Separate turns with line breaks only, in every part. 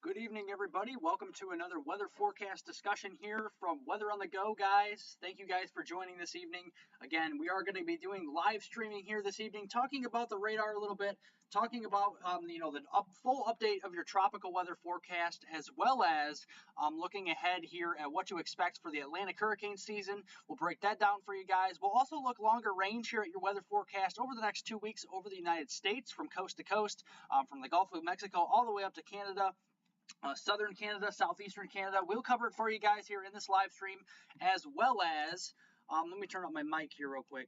Good evening, everybody. Welcome to another weather forecast discussion here from Weather on the Go, guys. Thank you guys for joining this evening. Again, we are going to be doing live streaming here this evening, talking about the radar a little bit, talking about the full update of your tropical weather forecast, as well as looking ahead here at what to expect for the Atlantic hurricane season. We'll break that down for you guys. We'll also look longer range here at your weather forecast over the next 2 weeks over the United States, from coast to coast, from the Gulf of Mexico all the way up to Canada. Southern Canada, southeastern Canada. We'll cover it for you guys here in this live stream, as well as, let me turn up my mic here real quick.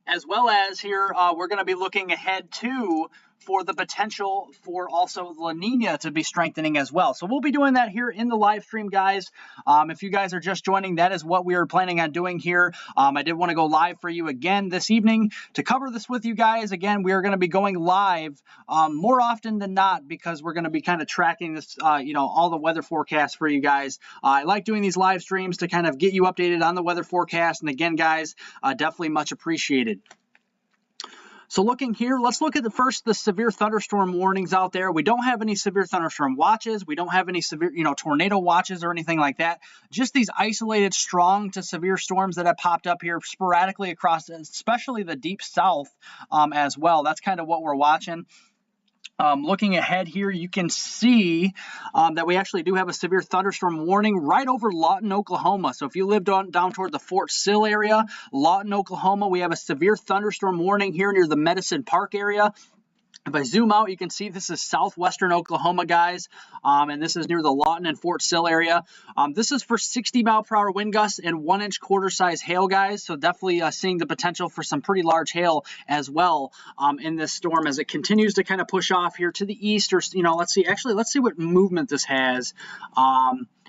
As well as here, we're going to be looking ahead to for the potential for also La Nina to be strengthening as well. So we'll be doing that here in the live stream, guys. If you guys are just joining, that is what we are planning on doing here. I did want to go live for you again this evening to cover this with you guys. Again, we are going to be going live more often than not because we're going to be kind of tracking this, all the weather forecasts for you guys. I like doing these live streams to kind of get you updated on the weather forecast. And again, guys, definitely much appreciated. So looking here, let's look at the severe thunderstorm warnings out there. We don't have any severe thunderstorm watches. We don't have any severe, tornado watches or anything like that. Just these isolated strong to severe storms that have popped up here sporadically across, especially the deep south as well. That's kind of what we're watching. Looking ahead here, you can see that we actually do have a severe thunderstorm warning right over Lawton, Oklahoma. So if you live down toward the Fort Sill area, Lawton, Oklahoma, we have a severe thunderstorm warning here near the Medicine Park area. If I zoom out, you can see this is southwestern Oklahoma, guys, and this is near the Lawton and Fort Sill area. This is for 60-mile-per-hour wind gusts and 1-inch quarter-size hail, guys, so definitely seeing the potential for some pretty large hail as well in this storm as it continues to kind of push off here to the east. Or, let's see what movement this has.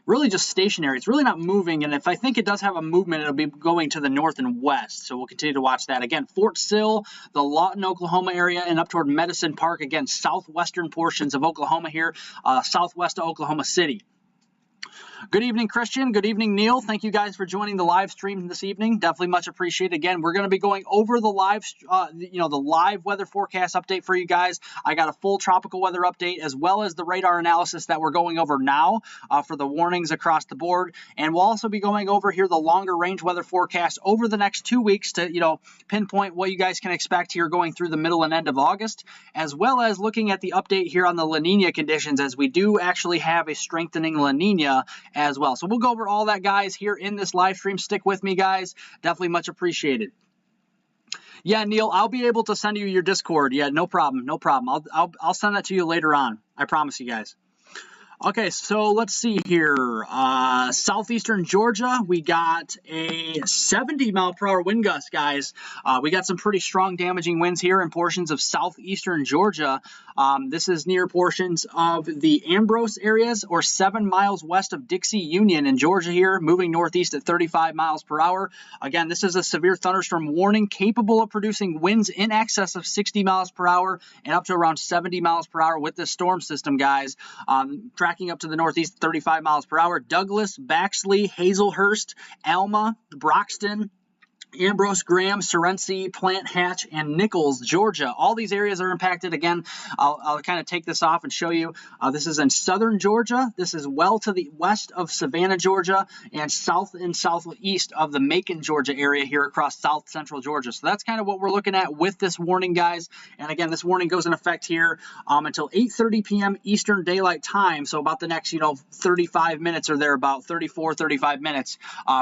Really just stationary. It's really not moving, and if I think it does have a movement, it'll be going to the north and west, so we'll continue to watch that. Again, Fort Sill, the Lawton, Oklahoma area, and up toward Medicine Park, again, southwestern portions of Oklahoma here, southwest of Oklahoma City. Good evening, Christian. Good evening, Neil. Thank you guys for joining the live stream this evening. Definitely much appreciated. Again, we're going to be going over the live, the live weather forecast update for you guys. I got a full tropical weather update as well as the radar analysis that we're going over now for the warnings across the board. And we'll also be going over here the longer range weather forecast over the next 2 weeks to, pinpoint what you guys can expect here going through the middle and end of August, as well as looking at the update here on the La Nina conditions, as we do actually have a strengthening La Nina as well. So we'll go over all that, guys, here in this live stream. Stick with me, guys. Definitely much appreciated. Yeah, Neil, I'll be able to send you your Discord. Yeah, no problem. No problem. I'll send that to you later on. I promise you guys. Okay, so let's see here. Southeastern Georgia, we got a 70-mile-per-hour wind gust, guys. We got some pretty strong damaging winds here in portions of southeastern Georgia. This is near portions of the Ambrose areas, or 7 miles west of Dixie Union in Georgia here, moving northeast at 35 miles per hour. Again, this is a severe thunderstorm warning capable of producing winds in excess of 60 miles per hour and up to around 70 miles per hour with this storm system, guys. Tracking up to the northeast, 35 miles per hour. Douglas, Baxley, Hazelhurst, Alma, Broxton, Ambrose, Graham, Serency, Plant Hatch, and Nichols, Georgia. All these areas are impacted. Again, I'll kind of take this off and show you. This is in southern Georgia. This is well to the west of Savannah, Georgia, and south and southeast of the Macon, Georgia area here across south central Georgia. So that's kind of what we're looking at with this warning, guys. And again, this warning goes in effect here until 8:30 p.m. Eastern Daylight Time. So about the next, 35 minutes or thereabout, 35 minutes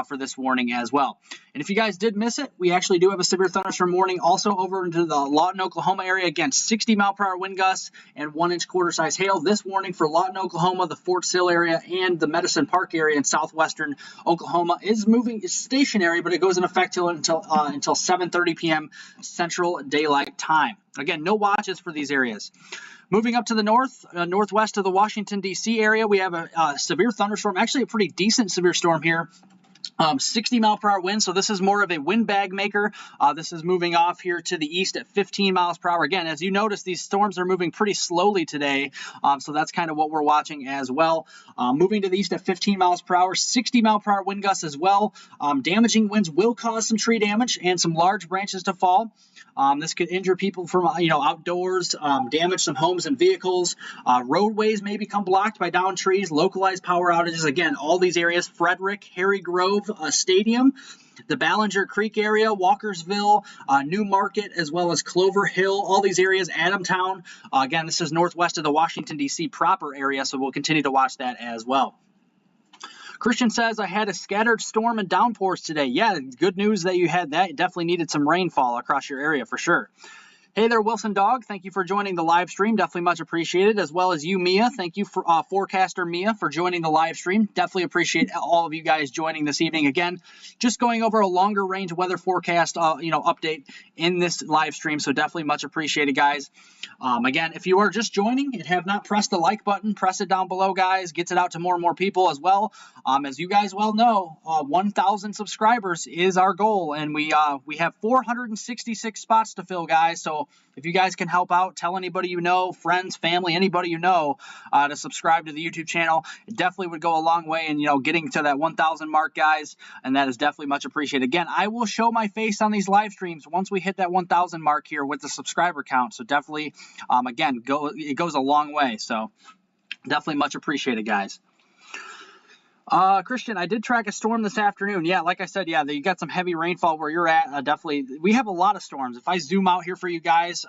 for this warning as well. And if you guys did miss it, we actually do have a severe thunderstorm warning also over into the Lawton, Oklahoma area. Again, 60-mile-per-hour wind gusts and 1-inch quarter-size hail. This warning for Lawton, Oklahoma, the Fort Sill area, and the Medicine Park area in southwestern Oklahoma is stationary, but it goes in effect until 7:30 p.m. Central Daylight Time. Again, no watches for these areas. Moving up to the northwest of the Washington, D.C. area, we have a severe thunderstorm, actually a pretty decent severe storm here. 60 mile per hour wind, so this is more of a windbag maker. This is moving off here to the east at 15 miles per hour. Again, as you notice, these storms are moving pretty slowly today, so that's kind of what we're watching as well. Moving to the east at 15 miles per hour, 60 mile per hour wind gusts as well. Damaging winds will cause some tree damage and some large branches to fall. This could injure people from outdoors, damage some homes and vehicles. Roadways may become blocked by downed trees, localized power outages. Again, all these areas: Frederick, Harry Grove Stadium, the Ballinger Creek area, Walkersville, New Market, as well as Clover Hill, all these areas, Adamtown. Again, this is northwest of the Washington, D.C. proper area, so we'll continue to watch that as well. Christian says, I had a scattered storm and downpours today. Yeah, good news that you had that. You definitely needed some rainfall across your area for sure. Hey there, Wilson Dog. Thank you for joining the live stream. Definitely much appreciated, as well as you, Mia. Thank you for Forecaster Mia for joining the live stream. Definitely appreciate all of you guys joining this evening. Again, just going over a longer range weather forecast, update in this live stream. So definitely much appreciated, guys. Again, if you are just joining and have not pressed the like button, press it down below, guys. Gets it out to more and more people as well. As you guys well know, 1,000 subscribers is our goal, and we have 466 spots to fill, guys. So if you guys can help out, tell anybody you know, friends, family, anybody you know, to subscribe to the YouTube channel. It definitely would go a long way in, getting to that 1,000 mark, guys, and that is definitely much appreciated. Again, I will show my face on these live streams once we hit that 1,000 mark here with the subscriber count. So definitely, again, it goes a long way. So definitely much appreciated, guys. Christian, I did track a storm this afternoon. Yeah, like I said, yeah, you got some heavy rainfall where you're at. Definitely, we have a lot of storms. If I zoom out here for you guys,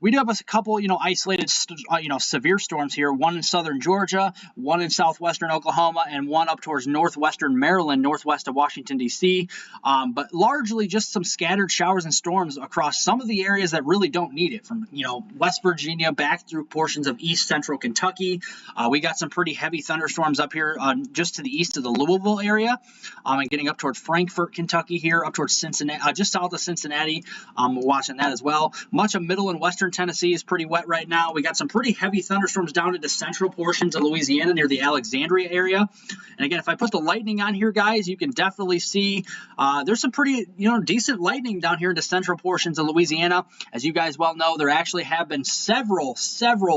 we do have a couple, isolated, severe storms here. One in southern Georgia, one in southwestern Oklahoma, and one up towards northwestern Maryland, northwest of Washington, D.C. But largely just some scattered showers and storms across some of the areas that really don't need it, from, West Virginia back through portions of east central Kentucky. We got some pretty heavy thunderstorms up here just to the east of the Louisville area, and getting up towards Frankfort, Kentucky here, up towards Cincinnati, just south of Cincinnati. We're watching that as well. Much of middle and western Tennessee is pretty wet right now. We got some pretty heavy thunderstorms down into central portions of Louisiana near the Alexandria area. And again, if I put the lightning on here, guys, you can definitely see there's some pretty, decent lightning down here into central portions of Louisiana. As you guys well know, there actually have been several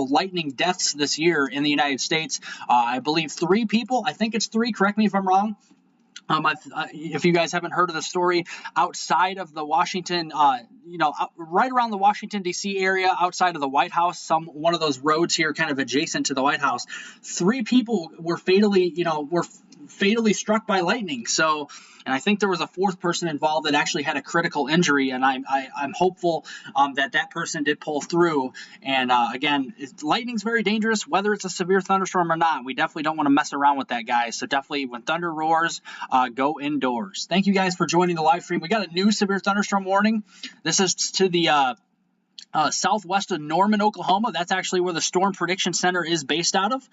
lightning deaths this year in the United States. I believe 3 people. I think it's 3, correct me if I'm wrong. If you guys haven't heard of the story, outside of the Washington, right around the Washington, D.C. area, outside of the White House, one of those roads here kind of adjacent to the White House, 3 people were fatally struck by lightning. So, and I think there was a 4th person involved that actually had a critical injury, and I'm hopeful that person did pull through. And again, lightning's very dangerous, whether it's a severe thunderstorm or not. We definitely don't want to mess around with that, guys. So definitely, when thunder roars, go indoors. Thank you guys for joining the live stream. We got a new severe thunderstorm warning. This is to the southwest of Norman, Oklahoma. That's actually where the Storm Prediction Center is based out of.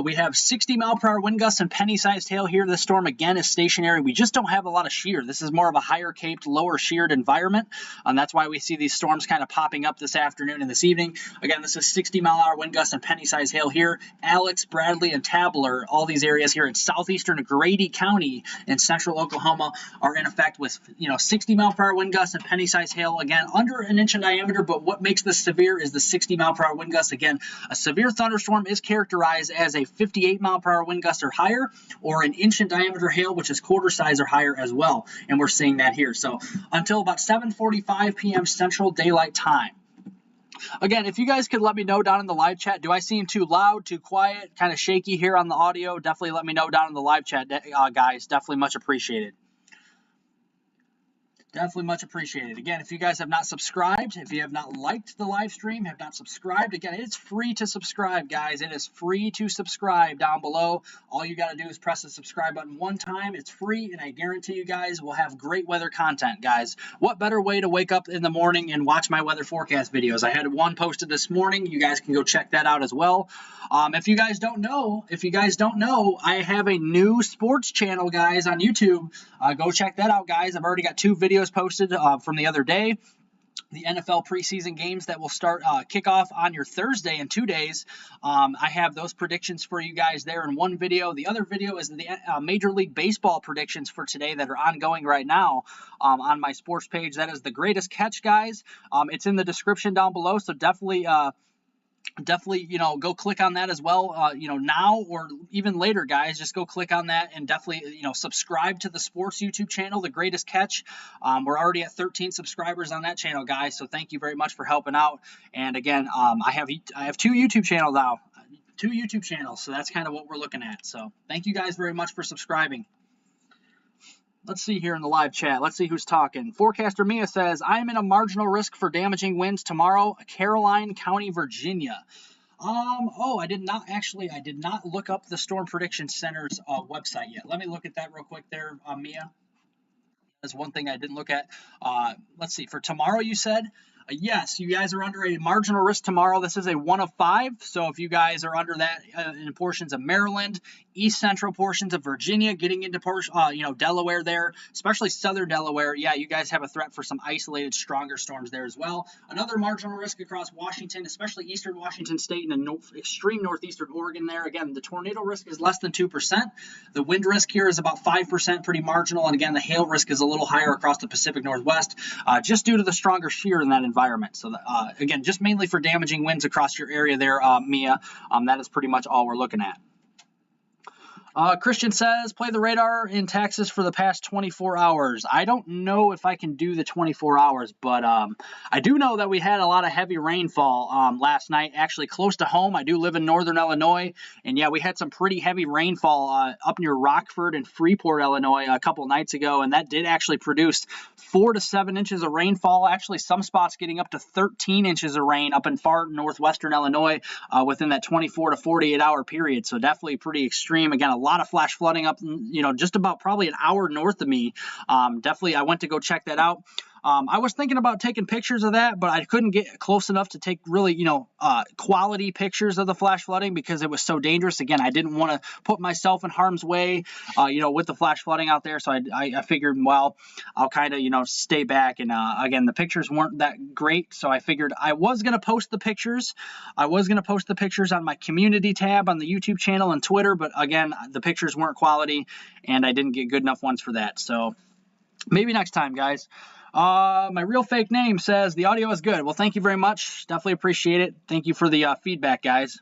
We have 60 mile per hour wind gusts and penny-sized hail here. This storm, again, is stationary. We just don't have a lot of shear. This is more of a higher caped, lower sheared environment. And that's why we see these storms kind of popping up this afternoon and this evening. Again, this is 60 mile per hour wind gusts and penny-sized hail here. Alex, Bradley, and Tabler, all these areas here in southeastern Grady County in central Oklahoma are in effect with, 60 mile per hour wind gusts and penny-sized hail. Again, under an inch in diameter, but what makes this severe is the 60 mile per hour wind gust. Again, a severe thunderstorm is characterized as a 58 mile per hour wind gust or higher, or an inch in diameter hail, which is quarter size or higher as well. And we're seeing that here. So until about 7:45 p.m. Central Daylight Time. Again, if you guys could let me know down in the live chat, do I seem too loud, too quiet, kind of shaky here on the audio? Definitely let me know down in the live chat, guys. Definitely much appreciated. Definitely much appreciated. Again, if you guys have not subscribed, if you have not liked the live stream, have not subscribed, again, it's free to subscribe, guys. It is free to subscribe down below. All you got to do is press the subscribe button one time. It's free, and I guarantee you guys will have great weather content, guys. What better way to wake up in the morning and watch my weather forecast videos? I had one posted this morning. You guys can go check that out as well. If you guys don't know, I have a new sports channel, guys, on YouTube. Go check that out, guys. I've already got 2 videos posted from the other day. the NFL preseason games that will start kick off on your Thursday in 2 days. I have those predictions for you guys there in one video. The other video is the Major League Baseball predictions for today that are ongoing right now on my sports page. That is the greatest catch, guys. It's in the description down below, so definitely go click on that as well, now or even later, guys. Just go click on that and definitely, subscribe to the sports YouTube channel, The Greatest Catch. We're already at 13 subscribers on that channel, guys, so thank you very much for helping out. And again, I have 2 YouTube channels now, 2 YouTube channels, so that's kind of what we're looking at. So thank you guys very much for subscribing. Let's see here in the live chat. Let's see who's talking. Forecaster Mia says, I am in a marginal risk for damaging winds tomorrow, Caroline County, Virginia. I did not look up the Storm Prediction Center's website yet. Let me look at that real quick there, Mia. That's one thing I didn't look at. Let's see. For tomorrow, you said? Yes, you guys are under a marginal risk tomorrow. This is a 1 of 5. So if you guys are under that in portions of Maryland, east central portions of Virginia, getting into Delaware there, especially southern Delaware, yeah, you guys have a threat for some isolated stronger storms there as well. Another marginal risk across Washington, especially eastern Washington state and the extreme northeastern Oregon there. Again, the tornado risk is less than 2%. The wind risk here is about 5%, pretty marginal. And again, the hail risk is a little higher across the Pacific Northwest, just due to the stronger shear in that environment. So again, just mainly for damaging winds across your area there, Mia. That is pretty much all we're looking at. Christian says, play the radar in Texas for the past 24 hours. I don't know if I can do the 24 hours, but I do know that we had a lot of heavy rainfall last night, actually close to home. I do live in northern Illinois, and yeah, we had some pretty heavy rainfall up near Rockford and Freeport, Illinois a couple nights ago, and that did actually produce 4 to 7 inches of rainfall. Actually, some spots getting up to 13 inches of rain up in far northwestern Illinois within that 24 to 48 hour period. So definitely pretty extreme. Again, a lot of flash flooding up, just about probably an hour north of me. Definitely, I went to go check that out. I was thinking about taking pictures of that, but I couldn't get close enough to take really, quality pictures of the flash flooding because it was so dangerous. Again, I didn't want to put myself in harm's way, with the flash flooding out there. So I figured, well, I'll kind of, stay back. And again, the pictures weren't that great. So I figured I was going to post the pictures. I was going to post the pictures on my community tab on the YouTube channel and Twitter. But again, the pictures weren't quality and I didn't get good enough ones for that. So maybe next time, guys. My real fake name says the audio is good. Well, thank you very much. Definitely appreciate it. Thank you for the feedback, guys.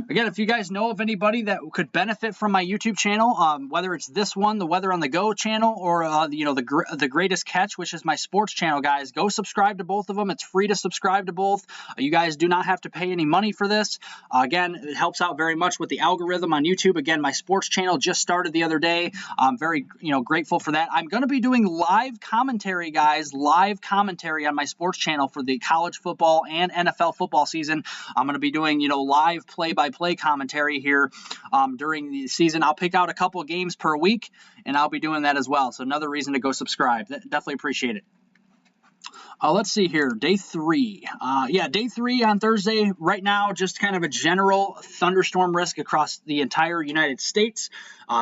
Again, if you guys know of anybody that could benefit from my YouTube channel, whether it's this one, the Weather on the Go channel, or the Greatest Catch, which is my sports channel, guys, go subscribe to both of them. It's free to subscribe to both. You guys do not have to pay any money for this. Again, it helps out very much with the algorithm on YouTube. Again, my sports channel just started the other day. I'm very grateful for that. I'm going to be doing live commentary, guys, live commentary on my sports channel for the college football and NFL football season. I'm going to be doing live play-by-play commentary here during the season. I'll pick out a couple of games per week, and I'll be doing that as well. So another reason to go subscribe. Definitely appreciate it. Let's see here. Day 3. Day 3 on Thursday. Right now, just kind of a general thunderstorm risk across the entire United States.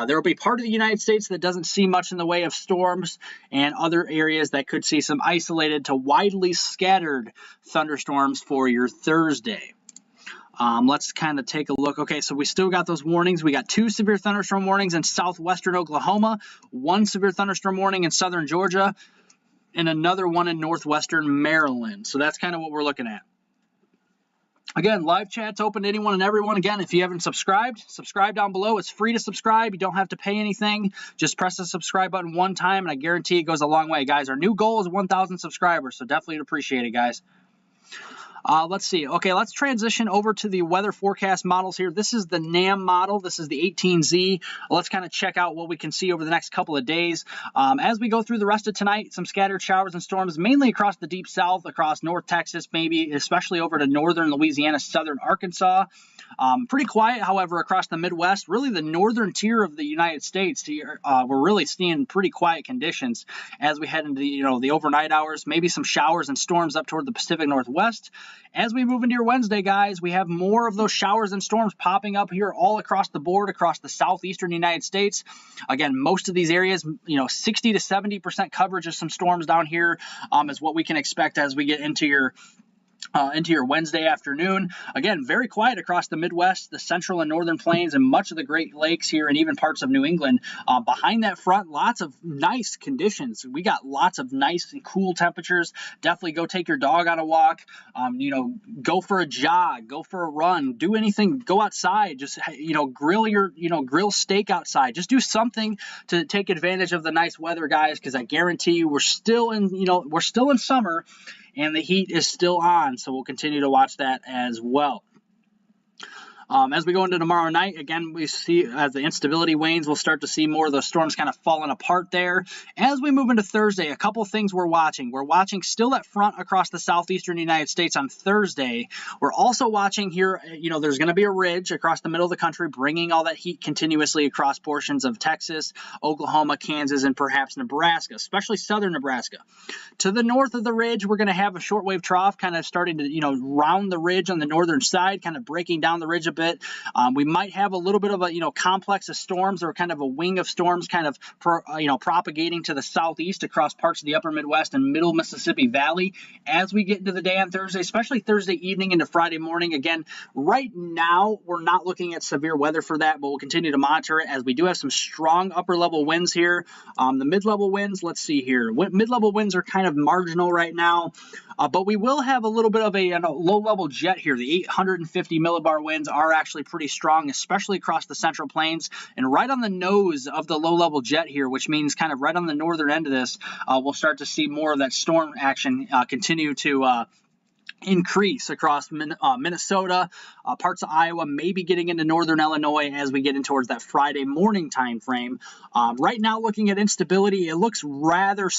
There will be part of the United States that doesn't see much in the way of storms and other areas that could see some isolated to widely scattered thunderstorms for your Thursday. Let's kind of take a look. Okay, so we still got those warnings. We got 2 severe thunderstorm warnings in southwestern Oklahoma, 1 severe thunderstorm warning in southern Georgia, and another one in northwestern Maryland. So that's kind of what we're looking at. Again, live chat's open to anyone and everyone. Again, if you haven't subscribed, subscribe down below. It's free to subscribe. You don't have to pay anything. Just press the subscribe button one time, and I guarantee it goes a long way, guys. Our new goal is 1,000 subscribers, so definitely appreciate it, guys. Let's see. Okay, let's transition over to the weather forecast models here. This is the NAM model. This is the 18Z. Let's kind of check out what we can see over the next couple of days. As we go through the rest of tonight, some scattered showers and storms, mainly across the deep south, across North Texas, maybe especially over to northern Louisiana, southern Arkansas. Pretty quiet, however, across the Midwest. Really, the northern tier of the United States here, we're really seeing pretty quiet conditions as we head into the overnight hours. Maybe some showers and storms up toward the Pacific Northwest. as we move into your Wednesday, guys, we have more of those showers and storms popping up here all across the board, across the southeastern United States. Again, most of these areas, 60 to 70% coverage of some storms down here is what we can expect as we get into your Wednesday afternoon. Again, very quiet across the Midwest, the central and northern plains, and much of the Great Lakes here, and even parts of New England. Behind that front, lots of nice conditions. We got lots of nice and cool temperatures. Definitely go take your dog on a walk. Go for a jog, go for a run, do anything. Go outside. Just grill steak outside. Just do something to take advantage of the nice weather, guys. Because I guarantee you, we're still in summer. And the heat is still on, so we'll continue to watch that as well. As we go into tomorrow night, again, we see as the instability wanes, we'll start to see more of the storms kind of falling apart there. As we move into Thursday, a couple things we're watching. We're watching still that front across the southeastern United States on Thursday. We're also watching here, there's going to be a ridge across the middle of the country, bringing all that heat continuously across portions of Texas, Oklahoma, Kansas, and perhaps Nebraska, especially southern Nebraska. To the north of the ridge, we're going to have a shortwave trough kind of starting to, round the ridge on the northern side, kind of breaking down the ridge a bit. We might have a little bit of a complex of storms, or kind of a wing of storms kind of propagating to the southeast across parts of the upper Midwest and middle Mississippi Valley as we get into the day on Thursday, especially Thursday evening into Friday morning. Again, right now we're not looking at severe weather for that, but we'll continue to monitor it as we do have some strong upper level winds here. The mid-level winds, let's see here. Mid-level winds are kind of marginal right now, but we will have a little bit of a low-level jet here. The 850 millibar winds are actually pretty strong, especially across the central plains and right on the nose of the low-level jet here, which means kind of right on the northern end of this, we'll start to see more of that storm action continue to increase across Minnesota, parts of Iowa, maybe getting into northern Illinois as we get in towards that Friday morning time frame. Right now, looking at instability, it looks rather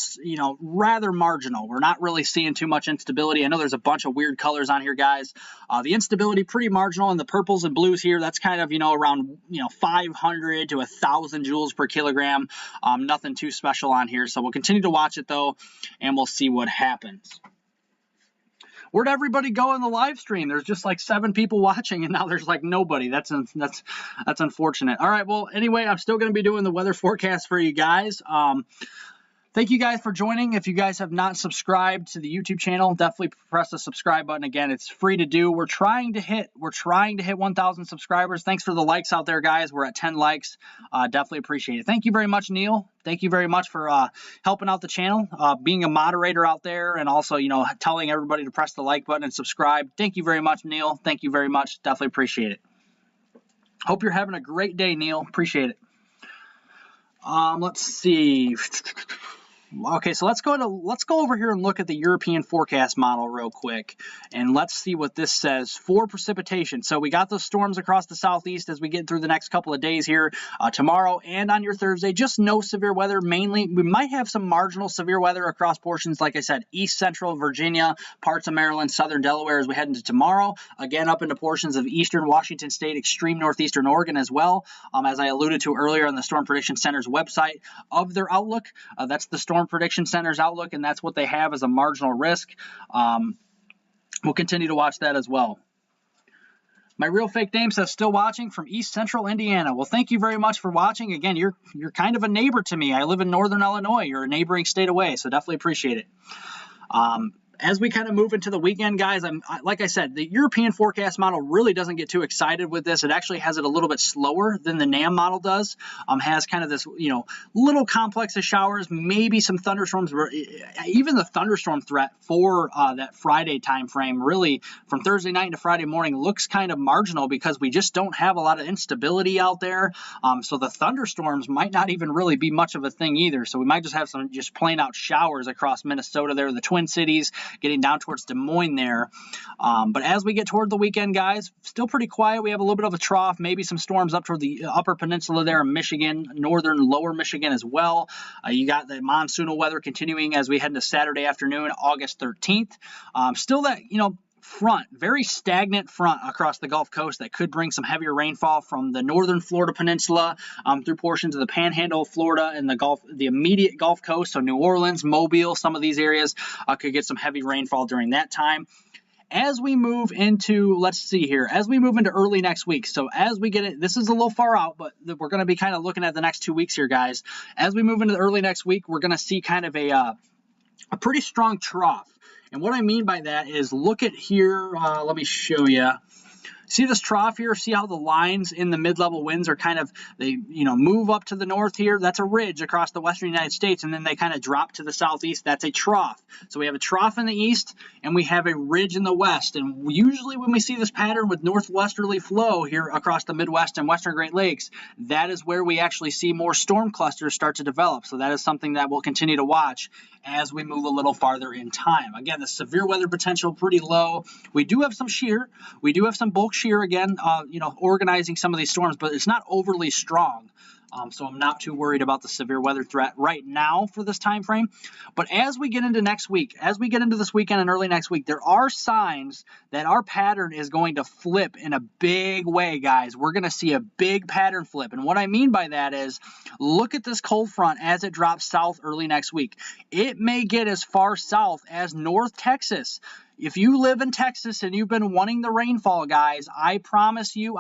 marginal. We're not really seeing too much instability. I know there's a bunch of weird colors on here, guys. The instability pretty marginal, and the purples and blues here, that's kind of around 500 to 1,000 joules per kilogram. Nothing too special on here, so we'll continue to watch it though, and we'll see what happens. Where'd everybody go in the live stream? There's just like 7 people watching, and now there's like nobody. That's unfortunate. All right, well, anyway, I'm still going to be doing the weather forecast for you guys. Thank you guys for joining. If you guys have not subscribed to the YouTube channel, definitely press the subscribe button. Again, it's free to do. We're trying to hit 1,000 subscribers. Thanks for the likes out there, guys. We're at 10 likes. Definitely appreciate it. Thank you very much, Neil. Thank you very much for helping out the channel, being a moderator out there, and also, telling everybody to press the like button and subscribe. Thank you very much, Neil. Thank you very much. Definitely appreciate it. Hope you're having a great day, Neil. Appreciate it. Let's see. Okay, so let's go over here and look at the European forecast model real quick, and let's see what this says for precipitation. So we got those storms across the southeast as we get through the next couple of days here, tomorrow and on your Thursday. Just no severe weather. Mainly, we might have some marginal severe weather across portions, like I said, east central Virginia, parts of Maryland, southern Delaware as we head into tomorrow. Again, up into portions of eastern Washington State, extreme northeastern Oregon as well. As I alluded to earlier on the Storm Prediction Center's website of their outlook, that's the Storm Prediction Center's outlook, and that's what they have as a marginal risk. We'll continue to watch that as well. My real fake name says still watching from East Central Indiana. Well, thank you very much for watching. Again, you're kind of a neighbor to me. I live in northern Illinois. You're a neighboring state away, so definitely appreciate it. As we kind of move into the weekend, guys, like I said, the European forecast model really doesn't get too excited with this. It actually has it a little bit slower than the NAM model does. Has kind of this, little complex of showers, maybe some thunderstorms. Even the thunderstorm threat for that Friday time frame, really from Thursday night into Friday morning, looks kind of marginal because we just don't have a lot of instability out there. So the thunderstorms might not even really be much of a thing either. So we might just have some just plain out showers across Minnesota there, the Twin Cities, getting down towards Des Moines there. But as we get toward the weekend, guys, still pretty quiet. We have a little bit of a trough, maybe some storms up toward the upper peninsula there in Michigan, northern lower Michigan as well. You got the monsoonal weather continuing as we head into Saturday afternoon, August 13th. Still that, front, very stagnant front across the Gulf Coast that could bring some heavier rainfall from the northern Florida peninsula through portions of the Panhandle of Florida and the immediate Gulf Coast. So New Orleans, Mobile, some of these areas could get some heavy rainfall during that time. As we move into, let's see here, as we move into early next week, so as we get it, this is a little far out, but we're going to be kind of looking at the next 2 weeks here, guys. As we move into early next week, we're going to see kind of a pretty strong trough. And what I mean by that is, look at here, let me show you. See this trough here? See how the lines in the mid-level winds are kind of, they move up to the north here? That's a ridge across the western United States, and then they kind of drop to the southeast. That's a trough. So we have a trough in the east, and we have a ridge in the west. And usually when we see this pattern with northwesterly flow here across the Midwest and western Great Lakes, that is where we actually see more storm clusters start to develop. So that is something that we'll continue to watch as we move a little farther in time. Again, the severe weather potential pretty low. We do have some shear. We do have some bulk shear again, organizing some of these storms, but it's not overly strong. So I'm not too worried about the severe weather threat right now for this time frame. But as we get into next week, as we get into this weekend and early next week, there are signs that our pattern is going to flip in a big way, guys. We're going to see a big pattern flip. And what I mean by that is, look at this cold front as it drops south early next week. It may get as far south as North Texas. If you live in Texas and you've been wanting the rainfall, guys, I promise you,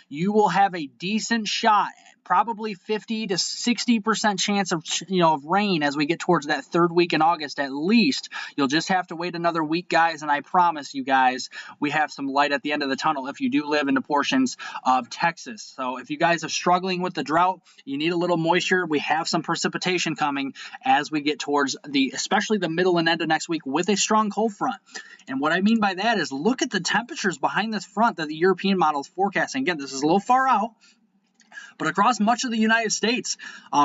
you will have a decent shot, probably 50 to 60% chance of rain as we get towards that third week in August at least. You'll just have to wait another week, guys, and I promise you guys, we have some light at the end of the tunnel if you do live in the portions of Texas. So if you guys are struggling with the drought, you need a little moisture, we have some precipitation coming as we get towards especially the middle and end of next week with a strong cold front. And what I mean by that is, look at the temperatures behind this front that the European model is forecasting. Again, this is a little far out, but across much of the United States,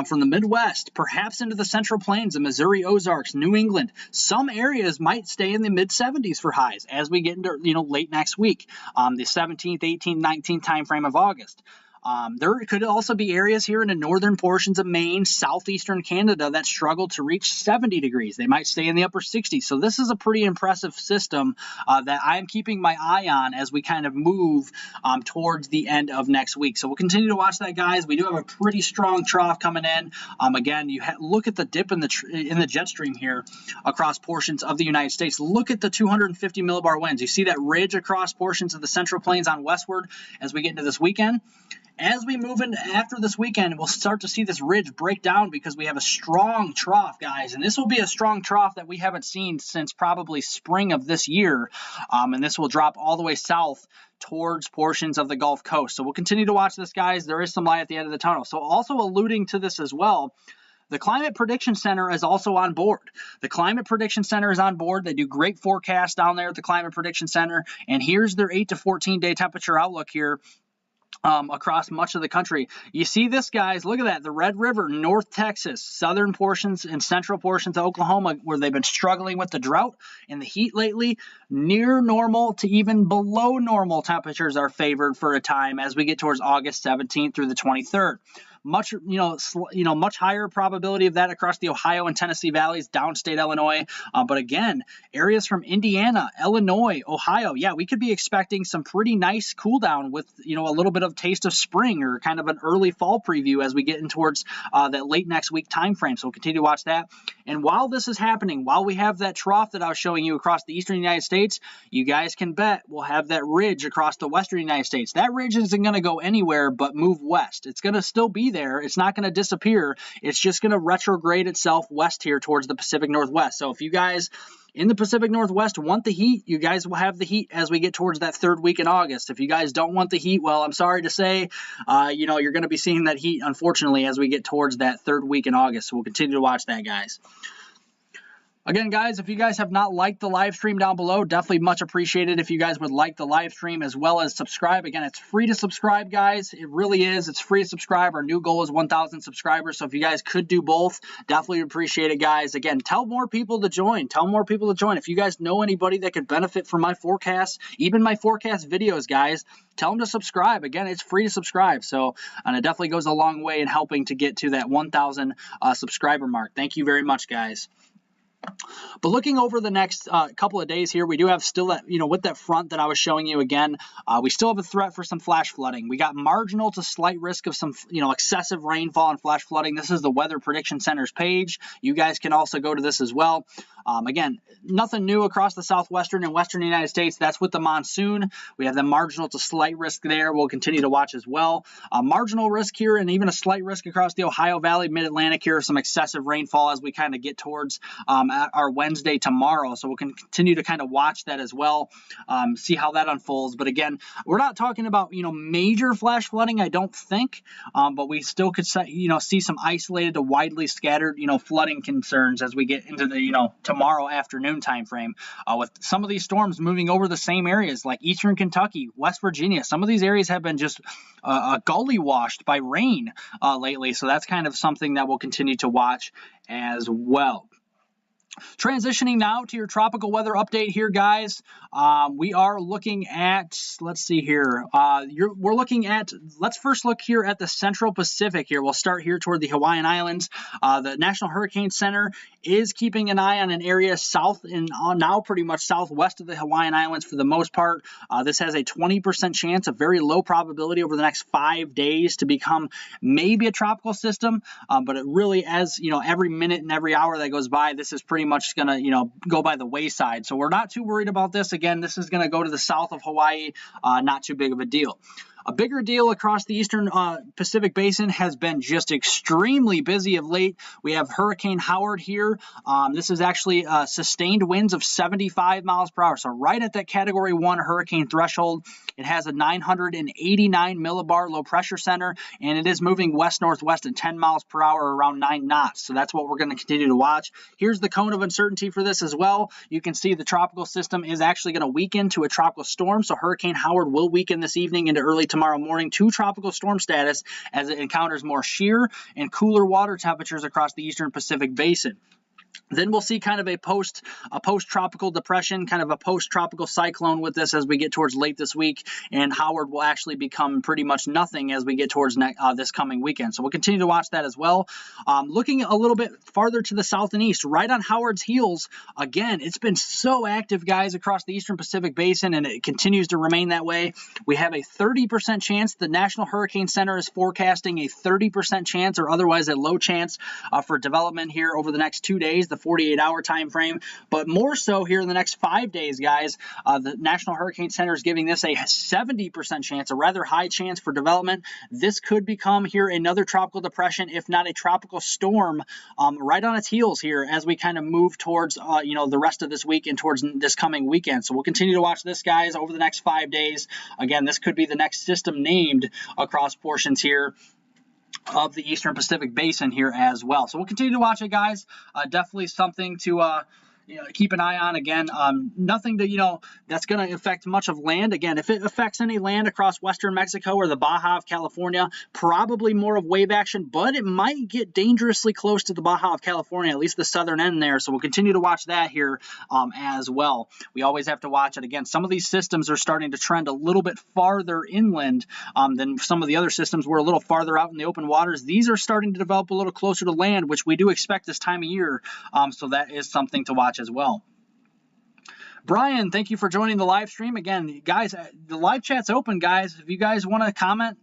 from the Midwest, perhaps into the Central Plains, the Missouri Ozarks, New England, some areas might stay in the mid-70s for highs as we get into late next week, the 17th, 18th, 19th time frame of August. There could also be areas here in the northern portions of Maine, southeastern Canada that struggle to reach 70 degrees. They might stay in the upper 60s. So this is a pretty impressive system that I'm keeping my eye on as we kind of move towards the end of next week. So we'll continue to watch that, guys. We do have a pretty strong trough coming in. Again, you look at the dip in the jet stream here across portions of the United States. Look at the 250 millibar winds. You see that ridge across portions of the Central Plains on westward as we get into this weekend. As we move into after this weekend, we'll start to see this ridge break down because we have a strong trough, guys. And this will be a strong trough that we haven't seen since probably spring of this year. And this will drop all the way south towards portions of the Gulf Coast. So we'll continue to watch this, guys. There is some light at the end of the tunnel. So also alluding to this as well, the Climate Prediction Center is also on board. The Climate Prediction Center is on board. They do great forecasts down there at the Climate Prediction Center. And here's their 8 to 14-day temperature outlook here. Across much of the country. You see this, guys, look at that, the Red River, North Texas, southern portions and central portions of Oklahoma, where they've been struggling with the drought and the heat lately. Near normal to even below normal temperatures are favored for a time as we get towards August 17th through the 23rd. Much higher probability of that across the Ohio and Tennessee valleys, downstate Illinois. But again, areas from Indiana, Illinois, Ohio, yeah, we could be expecting some pretty nice cool down with, a little bit of taste of spring or kind of an early fall preview as we get in towards that late next week time frame. So we'll continue to watch that. And while this is happening, while we have that trough that I was showing you across the eastern United States, you guys can bet we'll have that ridge across the western United States. That ridge isn't going to go anywhere but move west. It's going to still be there. It's not going to disappear. It's just going to retrograde itself west here towards the Pacific Northwest. So if you guys in the Pacific Northwest want the heat, you guys will have the heat as we get towards that third week in August. If you guys don't want the heat, well, I'm sorry to say, you're going to be seeing that heat, unfortunately, as we get towards that third week in August. So we'll continue to watch that, guys. Again, guys, if you guys have not liked the live stream down below, definitely much appreciated if you guys would like the live stream as well as subscribe. Again, it's free to subscribe, guys. It really is. It's free to subscribe. Our new goal is 1,000 subscribers. So if you guys could do both, definitely appreciate it, guys. Again, tell more people to join. Tell more people to join. If you guys know anybody that could benefit from my forecasts, even my forecast videos, guys, tell them to subscribe. Again, it's free to subscribe. So, and it definitely goes a long way in helping to get to that 1,000 subscriber mark. Thank you very much, guys. But looking over the next couple of days here, we do have still that, with that front that I was showing you again, we still have a threat for some flash flooding. We got marginal to slight risk of some, excessive rainfall and flash flooding. This is the Weather Prediction Center's page. You guys can also go to this as well. Again, nothing new across the southwestern and western United States. That's with the monsoon. We have the marginal to slight risk there. We'll continue to watch as well. Marginal risk here and even a slight risk across the Ohio Valley, Mid-Atlantic here, some excessive rainfall as we kind of get towards our Wednesday tomorrow. So we'll continue to kind of watch that as well, see how that unfolds. But again, we're not talking about, major flash flooding, I don't think, but we still could, see some isolated to widely scattered, flooding concerns as we get into the, tomorrow afternoon time frame, with some of these storms moving over the same areas like eastern Kentucky, West Virginia. Some of these areas have been just gully washed by rain lately, so that's kind of something that we'll continue to watch as well. Transitioning now to your tropical weather update here, guys. We are looking at, let's see here. We're looking at, let's first look here at the Central Pacific here. We'll start here toward the Hawaiian Islands. The National Hurricane Center is keeping an eye on an area south and now pretty much southwest of the Hawaiian Islands for the most part. This has a 20% chance, a very low probability over the next 5 days to become maybe a tropical system. But it really, as every minute and every hour that goes by, this is pretty much going to, go by the wayside. So we're not too worried about this. Again, this is going to go to the south of Hawaii. Not too big of a deal. A bigger deal across the eastern Pacific Basin has been just extremely busy of late. We have Hurricane Howard here. This is actually sustained winds of 75 miles per hour. So right at that Category 1 hurricane threshold. It has a 989 millibar low pressure center, and it is moving west-northwest at 10 miles per hour, around 9 knots. So that's what we're going to continue to watch. Here's the cone of uncertainty for this as well. You can see the tropical system is actually going to weaken to a tropical storm. So Hurricane Howard will weaken this evening into early tomorrow morning to tropical storm status as it encounters more shear and cooler water temperatures across the eastern Pacific Basin. Then we'll see kind of a post-tropical depression, kind of a post-tropical cyclone with this as we get towards late this week, and Howard will actually become pretty much nothing as we get towards this coming weekend. So we'll continue to watch that as well. Looking a little bit farther to the south and east, right on Howard's heels, again, it's been so active, guys, across the eastern Pacific Basin, and it continues to remain that way. We have a 30% chance. The National Hurricane Center is forecasting a 30% chance, or otherwise a low chance, for development here over the next 2 days, the 48-hour time frame, but more so here in the next 5 days, guys. The National Hurricane Center is giving this a 70% chance, a rather high chance for development. This could become here another tropical depression, if not a tropical storm, right on its heels here as we kind of move towards, the rest of this week and towards this coming weekend. So we'll continue to watch this, guys, over the next 5 days. Again, this could be the next system named across portions here of the eastern Pacific Basin here as well. So we'll continue to watch it, guys. Definitely something to keep an eye on. Again, nothing to, that's going to affect much of land. Again, if it affects any land across western Mexico or the Baja of California, probably more of wave action, but it might get dangerously close to the Baja of California, at least the southern end there. So we'll continue to watch that here as well. We always have to watch it. Again, some of these systems are starting to trend a little bit farther inland than some of the other systems. We're a little farther out in the open waters. These are starting to develop a little closer to land, which we do expect this time of year. So that is something to watch as well. Brian, thank you for joining the live stream. Again, guys, the live chat's open, guys. If you guys want to comment,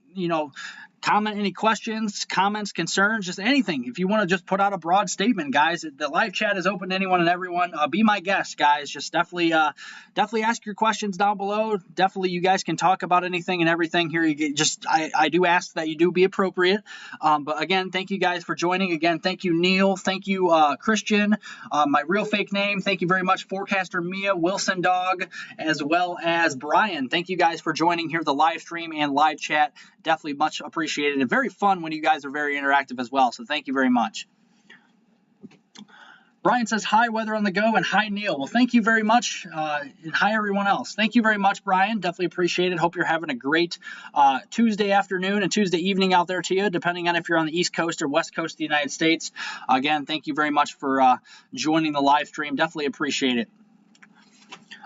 comment any questions, comments, concerns, just anything. If you want to just put out a broad statement, guys, the live chat is open to anyone and everyone. Be my guest, guys. Just definitely ask your questions down below. Definitely, you guys can talk about anything and everything here. I do ask that you do be appropriate. But again, thank you guys for joining. Again, thank you, Neil. Thank you, Christian. My real fake name. Thank you very much, Forecaster Mia, Wilson Dog, as well as Brian. Thank you guys for joining here, the live stream and live chat. Definitely much appreciated and very fun when you guys are very interactive as well. So thank you very much. Brian says, hi, Weather on the Go, and hi, Neil. Well, thank you very much, and hi, everyone else. Thank you very much, Brian. Definitely appreciate it. Hope you're having a great Tuesday afternoon and Tuesday evening out there to you, depending on if you're on the East Coast or West Coast of the United States. Again, thank you very much for joining the live stream. Definitely appreciate it.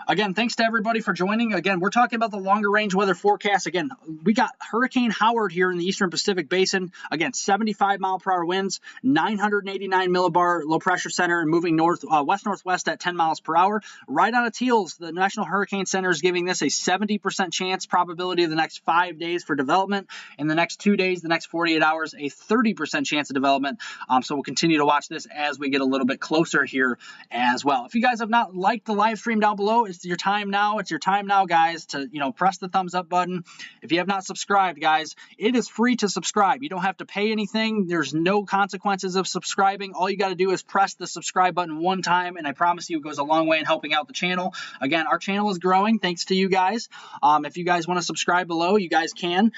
Again, thanks to everybody for joining. Again, we're talking about the longer range weather forecast. Again, we got Hurricane Howard here in the Eastern Pacific Basin. Again, 75-mile-per-hour winds, 989 millibar low pressure center, and moving west-northwest at 10 miles per hour. Right on its heels, the National Hurricane Center is giving this a 70% chance probability of the next 5 days for development. In the next 2 days, the next 48 hours, a 30% chance of development. So we'll continue to watch this as we get a little bit closer here as well. If you guys have not liked the live stream down below, it's your time now. It's your time now, guys, to press the thumbs up button. If you have not subscribed, guys, it is free to subscribe. You don't have to pay anything. There's no consequences of subscribing. All you got to do is press the subscribe button one time, and I promise you it goes a long way in helping out the channel. Again, our channel is growing thanks to you guys. If you guys want to subscribe below, you guys can.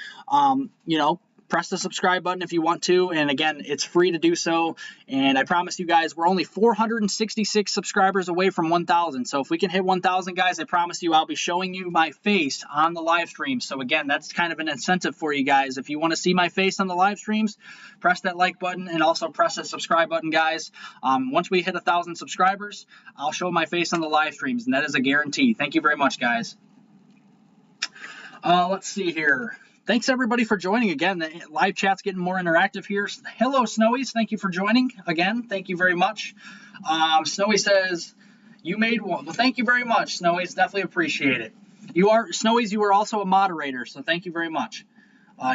Press the subscribe button if you want to, and again, it's free to do so. And I promise you guys, we're only 466 subscribers away from 1,000. So if we can hit 1,000, guys, I promise you I'll be showing you my face on the live stream. So again, that's kind of an incentive for you guys. If you want to see my face on the live streams, press that like button and also press that subscribe button, guys. Once we hit 1,000 subscribers, I'll show my face on the live streams, and that is a guarantee. Thank you very much, guys. Let's see here. Thanks, everybody, for joining again. The live chat's getting more interactive here. Hello, Snowies. Thank you for joining again. Thank you very much. Snowy says, you made one. Well, thank you very much, Snowies. Definitely appreciate it. Snowies, you are also a moderator, so thank you very much.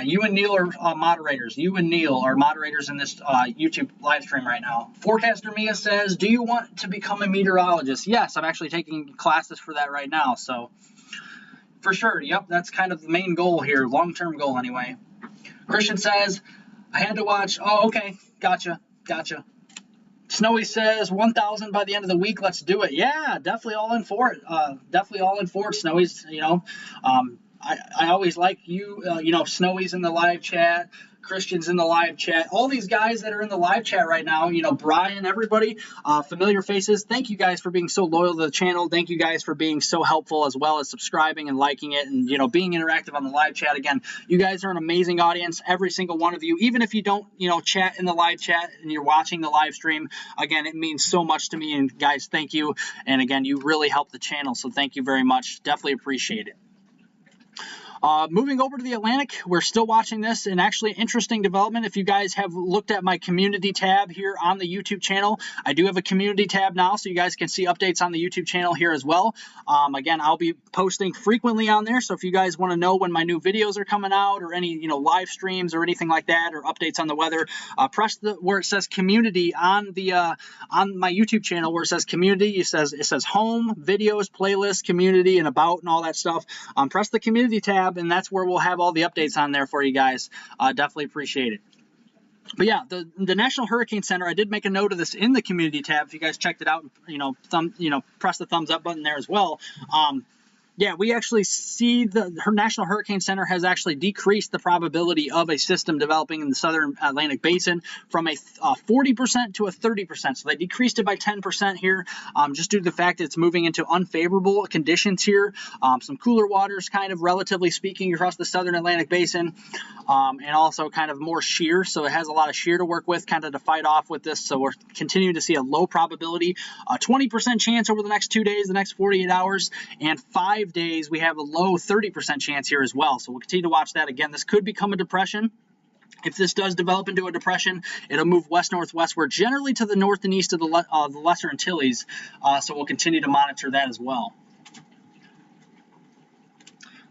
You and Neil are moderators. You and Neil are moderators in this YouTube live stream right now. Forecaster Mia says, do you want to become a meteorologist? Yes, I'm actually taking classes for that right now, so... For sure, yep, that's kind of the main goal here, long-term goal anyway. Christian says, I had to watch, oh, okay, gotcha. Snowy says, 1,000 by the end of the week, let's do it. Yeah, definitely all in for it, Snowy's, I always like you, Snowy's in the live chat, Christian's in the live chat, all these guys that are in the live chat right now, Brian, everybody, familiar faces, thank you guys for being so loyal to the channel. Thank you guys for being so helpful, as well as subscribing and liking it and, being interactive on the live chat. Again, you guys are an amazing audience, every single one of you. Even if you don't, chat in the live chat and you're watching the live stream, again, it means so much to me. And guys, thank you. And again, you really help the channel. So thank you very much. Definitely appreciate it. Moving over to the Atlantic, we're still watching this, and actually interesting development. If you guys have looked at my community tab here on the YouTube channel, I do have a community tab now, so you guys can see updates on the YouTube channel here as well. Again, I'll be posting frequently on there, so if you guys want to know when my new videos are coming out, or any live streams or anything like that, or updates on the weather, press where it says community on the on my YouTube channel, where it says community. It says home, videos, playlists, community, and about, and all that stuff. Press the community tab, and that's where we'll have all the updates on there for you guys. Definitely appreciate it. But yeah, the National Hurricane Center, I did make a note of this in the community tab. If you guys checked it out, press the thumbs up button there as well. Yeah, we actually see her National Hurricane Center has actually decreased the probability of a system developing in the southern Atlantic Basin from a 40% to a 30%. So they decreased it by 10% here, just due to the fact that it's moving into unfavorable conditions here. Some cooler waters, kind of relatively speaking, across the southern Atlantic Basin, and also kind of more shear. So it has a lot of shear to work with, kind of to fight off with this. So we're continuing to see a low probability, a 20% chance over the next 2 days, the next 48 hours, and 5 days we have a low 30% chance here as well. So we'll continue to watch that. Again, this could become a depression. If this does develop into a depression, it'll move west-northwestward, generally to the north and east of the Lesser Antilles. So we'll continue to monitor that as well.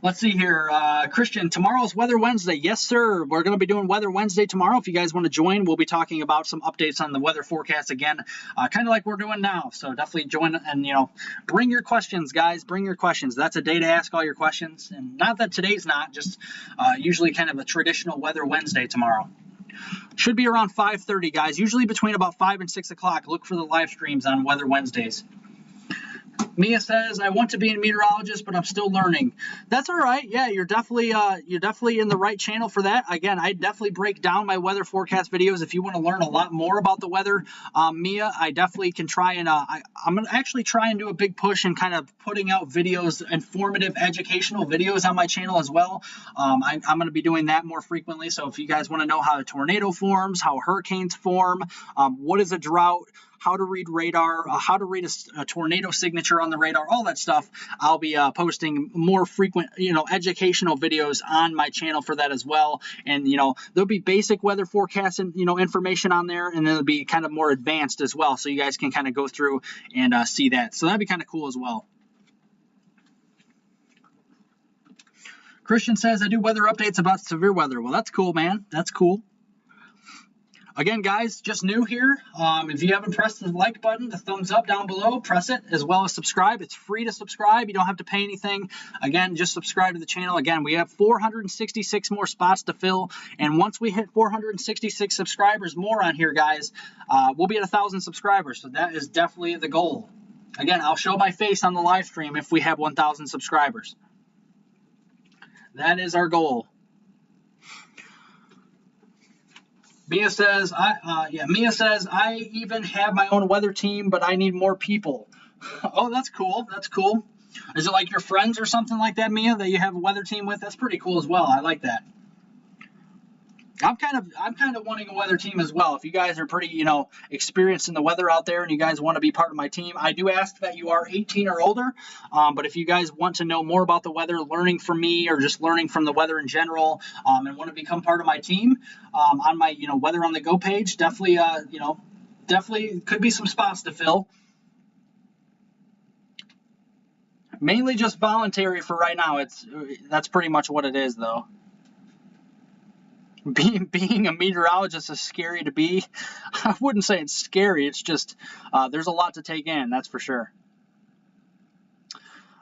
Let's see here, Christian, tomorrow's Weather Wednesday. Yes, sir. We're going to be doing Weather Wednesday tomorrow. If you guys want to join, we'll be talking about some updates on the weather forecast again, kind of like we're doing now. So definitely join and, bring your questions, guys. Bring your questions. That's a day to ask all your questions. And not that today's not, just usually kind of a traditional Weather Wednesday tomorrow. Should be around 5:30, guys. Usually between about 5 and 6 o'clock. Look for the live streams on Weather Wednesdays. Mia says, I want to be a meteorologist, but I'm still learning. That's all right. Yeah, you're definitely in the right channel for that. Again, I definitely break down my weather forecast videos. If you want to learn a lot more about the weather, Mia, I definitely can try and I'm going to actually try and do a big push and kind of putting out videos, informative, educational videos on my channel as well. I'm going to be doing that more frequently. So if you guys want to know how a tornado forms, how hurricanes form, what is a drought, how to read radar, how to read a tornado signature on the radar, all that stuff. I'll be posting more frequent, educational videos on my channel for that as well. And, there'll be basic weather forecasts and, information on there, and then it'll be kind of more advanced as well. So you guys can kind of go through and see that. So that'd be kind of cool as well. Christian says, I do weather updates about severe weather. Well, that's cool, man. That's cool. Again, guys, just new here. If you haven't pressed the like button, the thumbs up down below, press it, as well as subscribe. It's free to subscribe. You don't have to pay anything. Again, just subscribe to the channel. Again, we have 466 more spots to fill. And once we hit 466 subscribers more on here, guys, we'll be at 1,000 subscribers. So that is definitely the goal. Again, I'll show my face on the live stream if we have 1,000 subscribers. That is our goal. Mia says, I even have my own weather team, but I need more people. Oh, that's cool. That's cool. Is it like your friends or something like that, Mia, that you have a weather team with? That's pretty cool as well. I like that. I'm kind of wanting a weather team as well. If you guys are pretty, experienced in the weather out there and you guys want to be part of my team, I do ask that you are 18 or older. But if you guys want to know more about the weather, learning from me or just learning from the weather in general, and want to become part of my team, on my, Weather on the Go page, definitely, definitely could be some spots to fill. Mainly just voluntary for right now. That's pretty much what it is, though. Being a meteorologist is scary to be. I wouldn't say it's scary. It's just there's a lot to take in. That's for sure.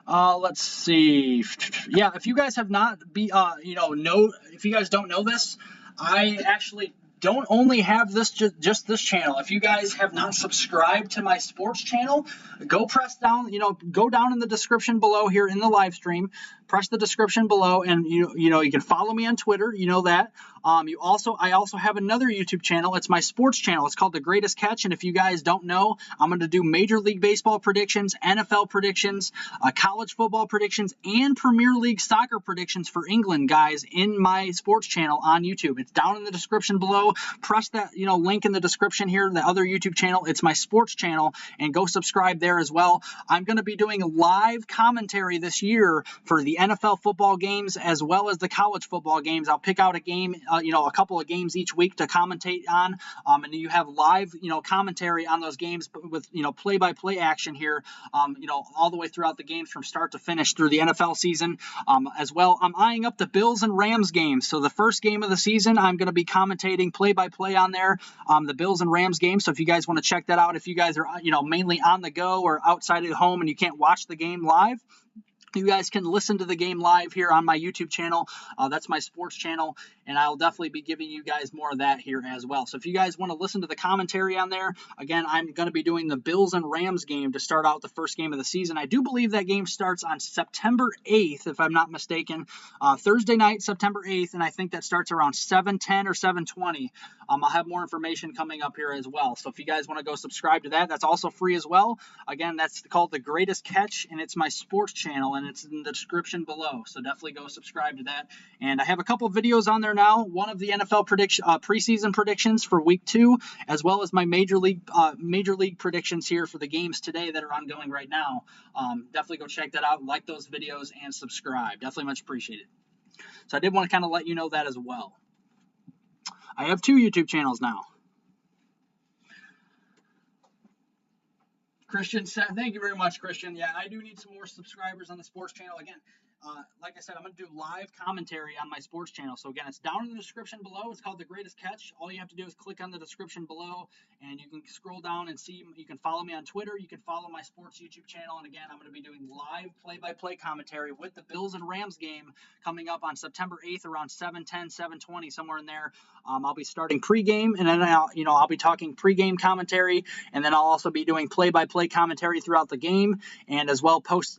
Let's see. Yeah, if you guys have not if you guys don't know this, I actually don't only have this just this channel. If you guys have not subscribed to my sports channel, go press down, go down in the description below here in the live stream. Press the description below, and you can follow me on Twitter. You know that. I also have another YouTube channel. It's my sports channel. It's called The Greatest Catch. And if you guys don't know, I'm going to do Major League Baseball predictions, NFL predictions, college football predictions, and Premier League soccer predictions for England, guys, in my sports channel on YouTube. It's down in the description below. Press that link in the description here, the other YouTube channel. It's my sports channel, and go subscribe there as well. I'm going to be doing live commentary this year for the NFL football games as well as the college football games. I'll pick out a game, a couple of games each week to commentate on, and you have live, commentary on those games with, play-by-play action here, all the way throughout the games from start to finish through the NFL season. As well, I'm eyeing up the Bills and Rams games. So the first game of the season, I'm going to be commentating play-by-play on there, the Bills and Rams game. So if you guys want to check that out, if you guys are, mainly on the go or outside of home and you can't watch the game live, you guys can listen to the game live here on my YouTube channel. That's my sports channel, and I'll definitely be giving you guys more of that here as well. So if you guys want to listen to the commentary on there, again, I'm going to be doing the Bills and Rams game to start out the first game of the season. I do believe that game starts on September 8th, if I'm not mistaken, Thursday night, September 8th, and I think that starts around 7:10 or 7:20. I'll have more information coming up here as well. So if you guys want to go subscribe to that, that's also free as well. Again, that's called The Greatest Catch, and it's my sports channel, and it's in the description below. So definitely go subscribe to that. And I have a couple videos on there now. One of the NFL preseason predictions for week 2, as well as my major league predictions here for the games today that are ongoing right now. Definitely go check that out. Like those videos and subscribe. Definitely much appreciated. So I did want to kind of let you know that as well. I have 2 YouTube channels now. Christian said, thank you very much, Christian. Yeah, I do need some more subscribers on the sports channel. Again, like I said, I'm going to do live commentary on my sports channel. So again, it's down in the description below. It's called The Greatest Catch. All you have to do is click on the description below, and you can scroll down and see. You can follow me on Twitter. You can follow my sports YouTube channel. And again, I'm going to be doing live play-by-play commentary with the Bills and Rams game coming up on September 8th around 7:10, 7:20, somewhere in there. I'll be starting pregame, and then I'll be talking pregame commentary, and then I'll also be doing play-by-play commentary throughout the game, and as well post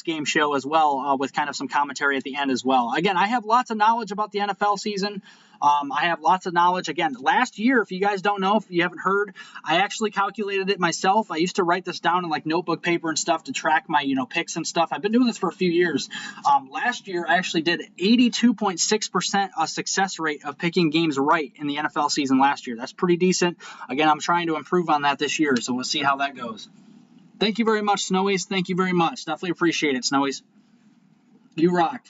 game show as well. with kind of some commentary at the end as well. Again, I have lots of knowledge about the NFL season. I have lots of knowledge. Again, last year, if you guys don't know, if you haven't heard, I actually calculated it myself. I used to write this down in like notebook paper and stuff to track my, picks and stuff. I've been doing this for a few years. Last year, I actually did 82.6% success rate of picking games right in the NFL season last year. That's pretty decent. Again, I'm trying to improve on that this year, so we'll see how that goes. Thank you very much, Snowies. Thank you very much. Definitely appreciate it, Snowies. You rock.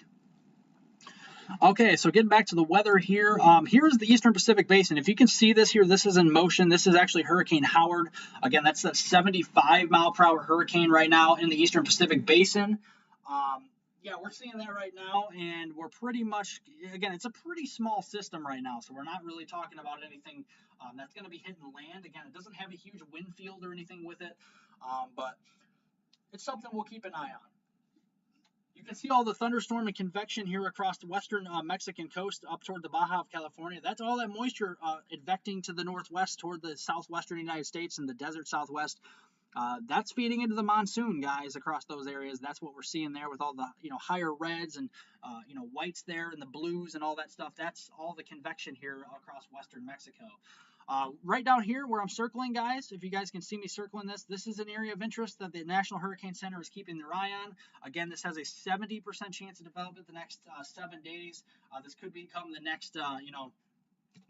Okay, so getting back to the weather here. Here's the Eastern Pacific Basin. If you can see this here, this is in motion. This is actually Hurricane Howard. Again, that's a 75-mile-per-hour hurricane right now in the Eastern Pacific Basin. Yeah, we're seeing that right now, and we're pretty much, again, it's a pretty small system right now, so we're not really talking about anything that's going to be hitting land. Again, it doesn't have a huge wind field or anything with it, but it's something we'll keep an eye on. You can see all the thunderstorm and convection here across the western Mexican coast up toward the Baja of California. That's all that moisture advecting to the northwest toward the southwestern United States and the desert southwest. That's feeding into the monsoon, guys, across those areas. That's what we're seeing there with all the, higher reds and, whites there and the blues and all that stuff. That's all the convection here across western Mexico. Right down here where I'm circling, guys, if you guys can see me circling this is an area of interest that the National Hurricane Center is keeping their eye on. Again, this has a 70% chance of development the next 7 days. This could become the next,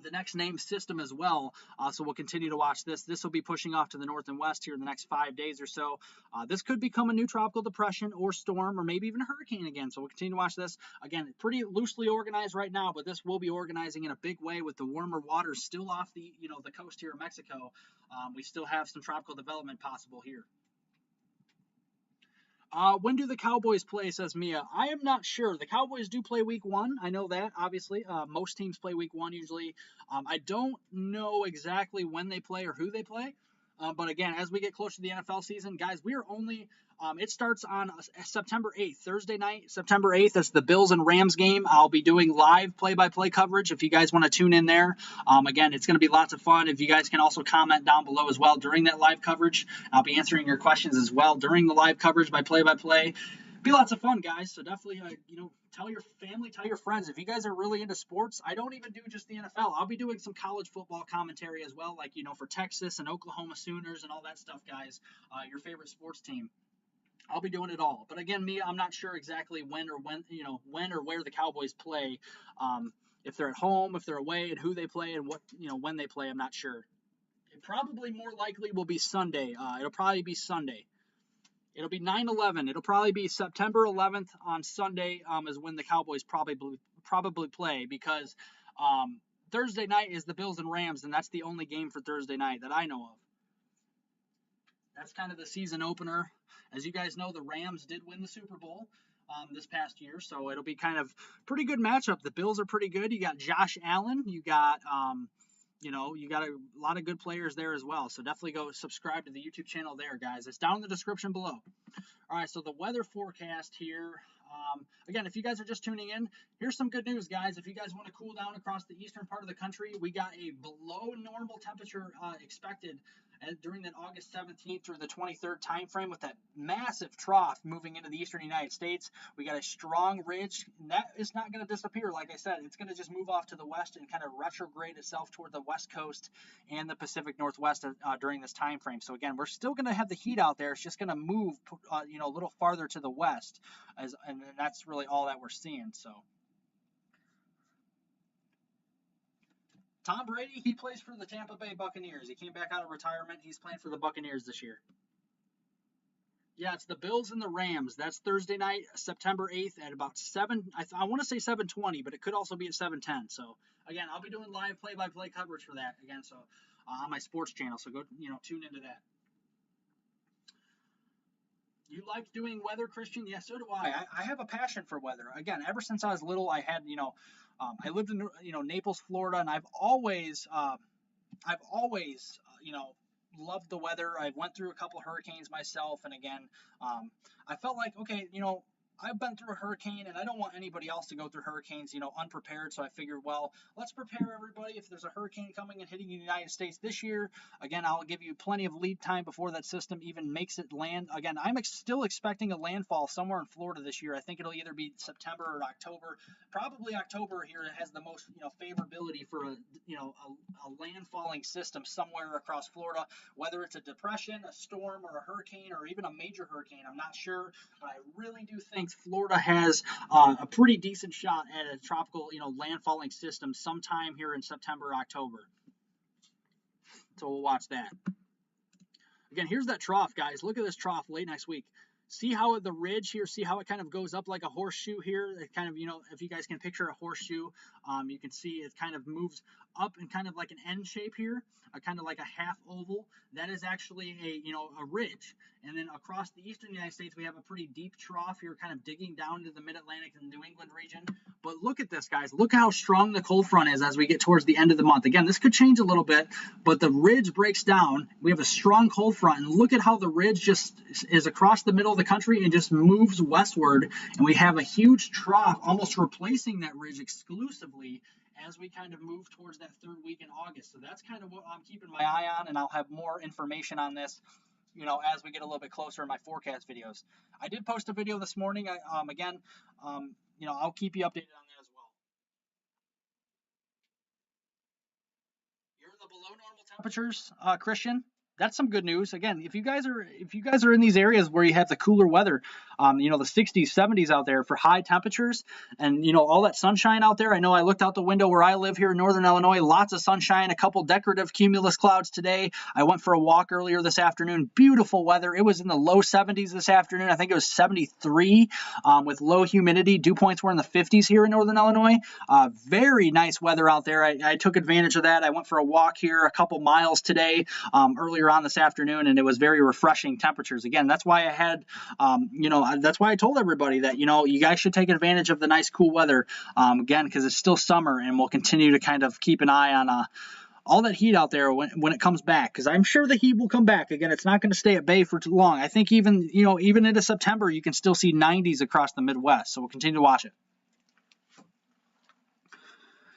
the next named system as well, so we'll continue to watch this. This will be pushing off to the north and west here in the next 5 days or so. This could become a new tropical depression or storm or maybe even a hurricane again, so we'll continue to watch this. Again, pretty loosely organized right now, but this will be organizing in a big way with the warmer waters still off the, the coast here in Mexico. We still have some tropical development possible here. When do the Cowboys play, says Mia? I am not sure. The Cowboys do play week 1. I know that, obviously. Most teams play week 1 usually. I don't know exactly when they play or who they play. But again, as we get closer to the NFL season, guys, we are only, it starts on September 8th, Thursday night, September 8th. That's the Bills and Rams game. I'll be doing live play-by-play coverage if you guys want to tune in there. Again, it's going to be lots of fun. If you guys can also comment down below as well during that live coverage, I'll be answering your questions as well during the live coverage by play-by-play. Be lots of fun, guys. So definitely, tell your family, tell your friends. If you guys are really into sports, I don't even do just the NFL. I'll be doing some college football commentary as well, like, for Texas and Oklahoma Sooners and all that stuff, guys. Your favorite sports team. I'll be doing it all. But again, I'm not sure exactly when or where the Cowboys play. If they're at home, if they're away, and who they play and what, when they play, I'm not sure. It probably more likely will be Sunday. It'll probably be Sunday. It'll be 9/11. It'll probably be September 11th on Sunday is when the Cowboys probably play, because Thursday night is the Bills and Rams, and that's the only game for Thursday night that I know of. That's kind of the season opener. As you guys know, the Rams did win the Super Bowl this past year, so it'll be kind of pretty good matchup. The Bills are pretty good. You got Josh Allen. You got you got a lot of good players there as well. So definitely go subscribe to the YouTube channel there, guys. It's down in the description below. All right, so the weather forecast here. Again, if you guys are just tuning in, here's some good news, guys. If you guys want to cool down across the eastern part of the country, we got a below normal temperature expected during that August 17th through the 23rd time frame, with that massive trough moving into the eastern United States. We got a strong ridge, and that is not going to disappear. Like I said, it's going to just move off to the west and kind of retrograde itself toward the west coast and the Pacific Northwest during this time frame. So again, we're still going to have the heat out there. It's just going to move a little farther to the west, and that's really all that we're seeing. So Tom Brady, he plays for the Tampa Bay Buccaneers. He came back out of retirement. He's playing for the Buccaneers this year. Yeah, it's the Bills and the Rams. That's Thursday night, September 8th at about 7. I want to say 7:20, but it could also be at 7:10. So again, I'll be doing live play-by-play coverage for that again. So on my sports channel. So go, tune into that. You like doing weather, Christian? Yeah, so do I. I have a passion for weather. Again, ever since I was little, I had, I lived in, Naples, Florida, and I've always, loved the weather. I went through a couple hurricanes myself, and again, I felt like, okay, I've been through a hurricane, and I don't want anybody else to go through hurricanes, you know, unprepared. So I figured, well, let's prepare everybody. If there's a hurricane coming and hitting the United States this year, again, I'll give you plenty of lead time before that system even makes it land. Again, I'm still expecting a landfall somewhere in Florida this year. I think it'll either be September or October. Probably October here has the most, you know, favorability for a landfalling system somewhere across Florida, whether it's a depression, a storm, or a hurricane, or even a major hurricane. I'm not sure, but I really do think Florida has a pretty decent shot at a tropical, you know, landfalling system sometime here in September, October. So we'll watch that. Again, here's that trough, guys. Look at this trough late next week. See how the ridge here, see how it kind of goes up like a horseshoe here? It kind of, you know, if you guys can picture a horseshoe, you can see it kind of moves up in kind of like an N shape here, kind of like a half oval. That is actually a ridge. And then across the eastern United States, we have a pretty deep trough here, kind of digging down to the Mid-Atlantic and New England region. But look at this, guys. Look how strong the cold front is as we get towards the end of the month. Again, this could change a little bit, but the ridge breaks down. We have a strong cold front, and look at how the ridge just is across the middle of the country and just moves westward. And we have a huge trough almost replacing that ridge exclusively as we kind of move towards that third week in August. So that's kind of what I'm keeping my eye on, and I'll have more information on this, you know, as we get a little bit closer in my forecast videos. I did post a video this morning. You know, I'll keep you updated on that as well. You're in the below normal temperatures, Christian. That's some good news. Again, if you guys are in these areas where you have the cooler weather, you know, the 60s, 70s out there for high temperatures, and you know, all that sunshine out there. I know I looked out the window where I live here in northern Illinois, lots of sunshine, a couple decorative cumulus clouds today. I went for a walk earlier this afternoon, beautiful weather. It was in the low 70s this afternoon. I think it was 73 with low humidity. Dew points were in the 50s here in northern Illinois. Very nice weather out there. I took advantage of that. I went for a walk here a couple miles today earlier on this afternoon, and it was very refreshing temperatures. Again, that's why I had, that's why I told everybody that, you know, you guys should take advantage of the nice cool weather, again, because it's still summer, and we'll continue to kind of keep an eye on all that heat out there when it comes back, because I'm sure the heat will come back. Again, it's not going to stay at bay for too long. I think even into September, you can still see 90s across the Midwest, so we'll continue to watch it.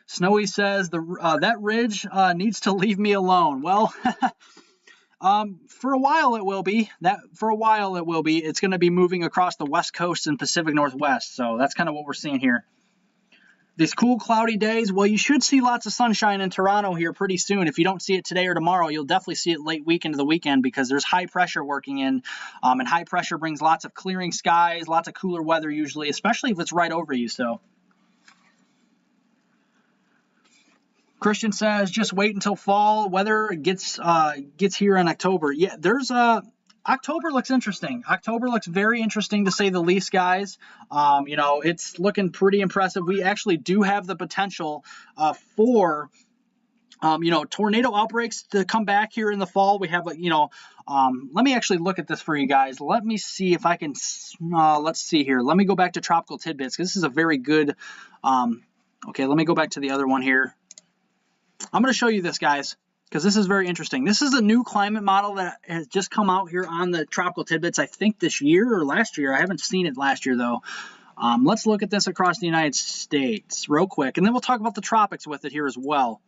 Snowy says that ridge needs to leave me alone. Well, for a while it will be. It's going to be moving across the West Coast and Pacific Northwest. So that's kind of what we're seeing here. These cool cloudy days, well, you should see lots of sunshine in Toronto here pretty soon. If you don't see it today or tomorrow, you'll definitely see it late week into the weekend, because there's high pressure working in, and high pressure brings lots of clearing skies, lots of cooler weather usually, especially if it's right over you. So Christian says, just wait until fall weather gets here in October. Yeah, there's October looks interesting. October looks very interesting, to say the least, guys. It's looking pretty impressive. We actually do have the potential for tornado outbreaks to come back here in the fall. We have, let me actually look at this for you guys. Let me see if I can, let's see here. Let me go back to Tropical Tidbits, because this is a very good, okay, let me go back to the other one here. I'm going to show you this, guys, because this is very interesting. This is a new climate model that has just come out here on the Tropical Tidbits, I think this year or last year. I haven't seen it last year, though. Let's look at this across the United States real quick, and then we'll talk about the tropics with it here as well.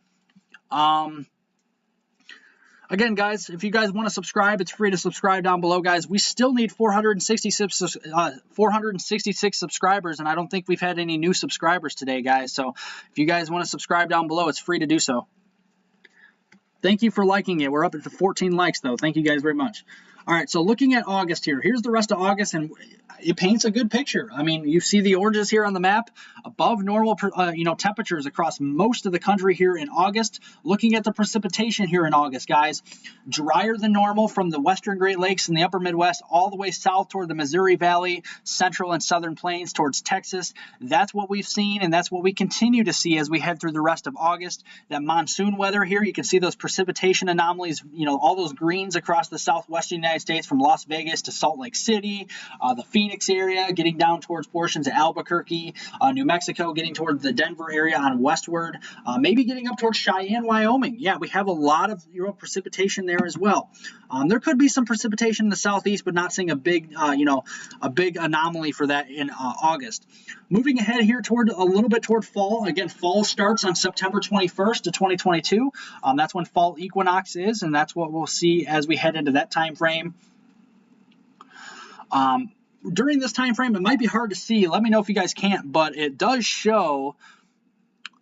Again, guys, if you guys want to subscribe, it's free to subscribe down below, guys. We still need 466 subscribers, and I don't think we've had any new subscribers today, guys. So if you guys want to subscribe down below, it's free to do so. Thank you for liking it. We're up at 14 likes, though. Thank you guys very much. All right, so looking at August here, here's the rest of August, and it paints a good picture. I mean, you see the oranges here on the map, above normal, temperatures across most of the country here in August. Looking at the precipitation here in August, guys, drier than normal from the western Great Lakes and the upper Midwest all the way south toward the Missouri Valley, central and southern plains towards Texas. That's what we've seen, and that's what we continue to see as we head through the rest of August. That monsoon weather here, you can see those precipitation anomalies, all those greens across the southwestern United United States, from Las Vegas to Salt Lake City, the Phoenix area, getting down towards portions of Albuquerque, New Mexico, getting towards the Denver area on westward, maybe getting up towards Cheyenne, Wyoming. Yeah, we have a lot of precipitation there as well. There could be some precipitation in the southeast, but not seeing a big, a big anomaly for that in August. Moving ahead here toward a little bit toward fall. Again, fall starts on September 21st to 2022. That's when fall equinox is, and that's what we'll see as we head into that time frame. During this time frame, it might be hard to see. Let me know if you guys can't, but it does show.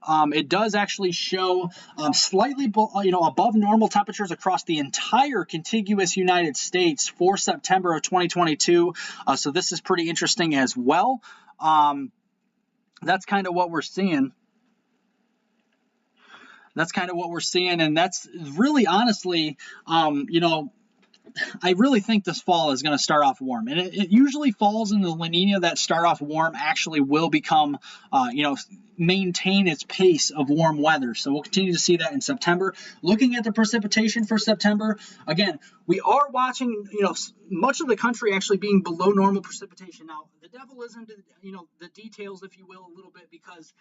It does actually show slightly, above normal temperatures across the entire contiguous United States for September of 2022. So this is pretty interesting as well. That's kind of what we're seeing. And that's really, honestly, I really think this fall is going to start off warm, and it usually falls in the La Nina that start off warm actually will become, maintain its pace of warm weather. So we'll continue to see that in September. Looking at the precipitation for September, again, we are watching, much of the country actually being below normal precipitation. Now, the devil is into, the details, if you will, a little bit, because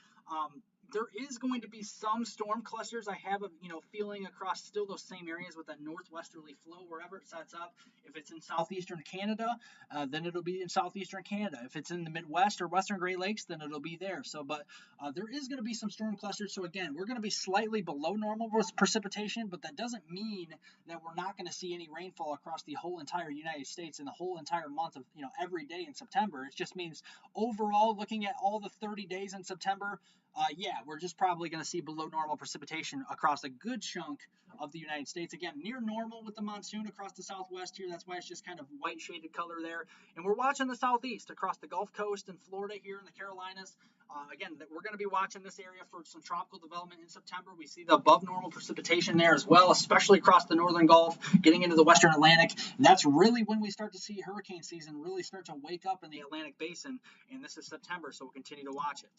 there is going to be some storm clusters. I have a feeling across still those same areas with that northwesterly flow wherever it sets up. If it's in southeastern Canada, then it'll be in southeastern Canada. If it's in the Midwest or Western Great Lakes, then it'll be there. So, but there is going to be some storm clusters. So again, we're going to be slightly below normal with precipitation, but that doesn't mean that we're not going to see any rainfall across the whole entire United States in the whole entire month of every day in September. It just means overall, looking at all the 30 days in September, yeah, we're just probably going to see below normal precipitation across a good chunk of the United States. Again, near normal with the monsoon across the southwest here. That's why it's just kind of white shaded color there. And we're watching the southeast across the Gulf Coast and Florida here in the Carolinas. Again, we're going to be watching this area for some tropical development in September. We see the above normal precipitation there as well, especially across the northern Gulf, getting into the western Atlantic. And that's really when we start to see hurricane season really start to wake up in the Atlantic basin. And this is September, so we'll continue to watch it.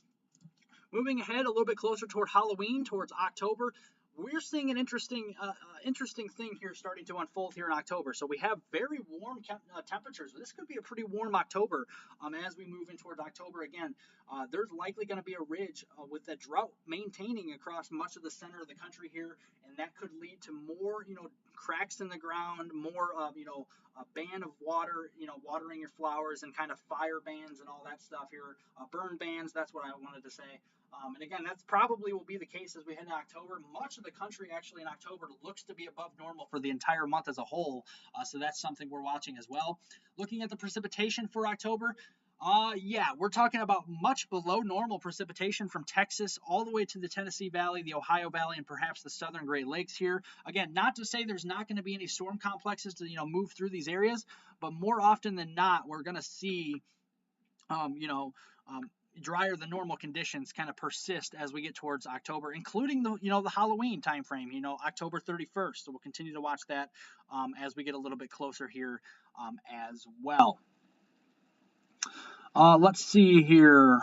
Moving ahead a little bit closer toward Halloween, towards October, we're seeing an interesting thing here starting to unfold here in October. So we have very warm temperatures. This could be a pretty warm October as we move in toward October. Again, there's likely going to be a ridge with that drought maintaining across much of the center of the country here, and that could lead to more, cracks in the ground, more, a ban of water, watering your flowers, and kind of fire bans and all that stuff here, burn bans. That's what I wanted to say. And again, that's probably will be the case as we head into October. Much of the country actually in October looks to be above normal for the entire month as a whole. So that's something we're watching as well. Looking at the precipitation for October, yeah, we're talking about much below normal precipitation from Texas all the way to the Tennessee Valley, the Ohio Valley, and perhaps the southern Great Lakes here. Again, not to say there's not going to be any storm complexes to, move through these areas, but more often than not, we're going to see, drier than normal conditions kind of persist as we get towards October, including the the Halloween time frame, October 31st. So we'll continue to watch that as we get a little bit closer here as well. Let's see here.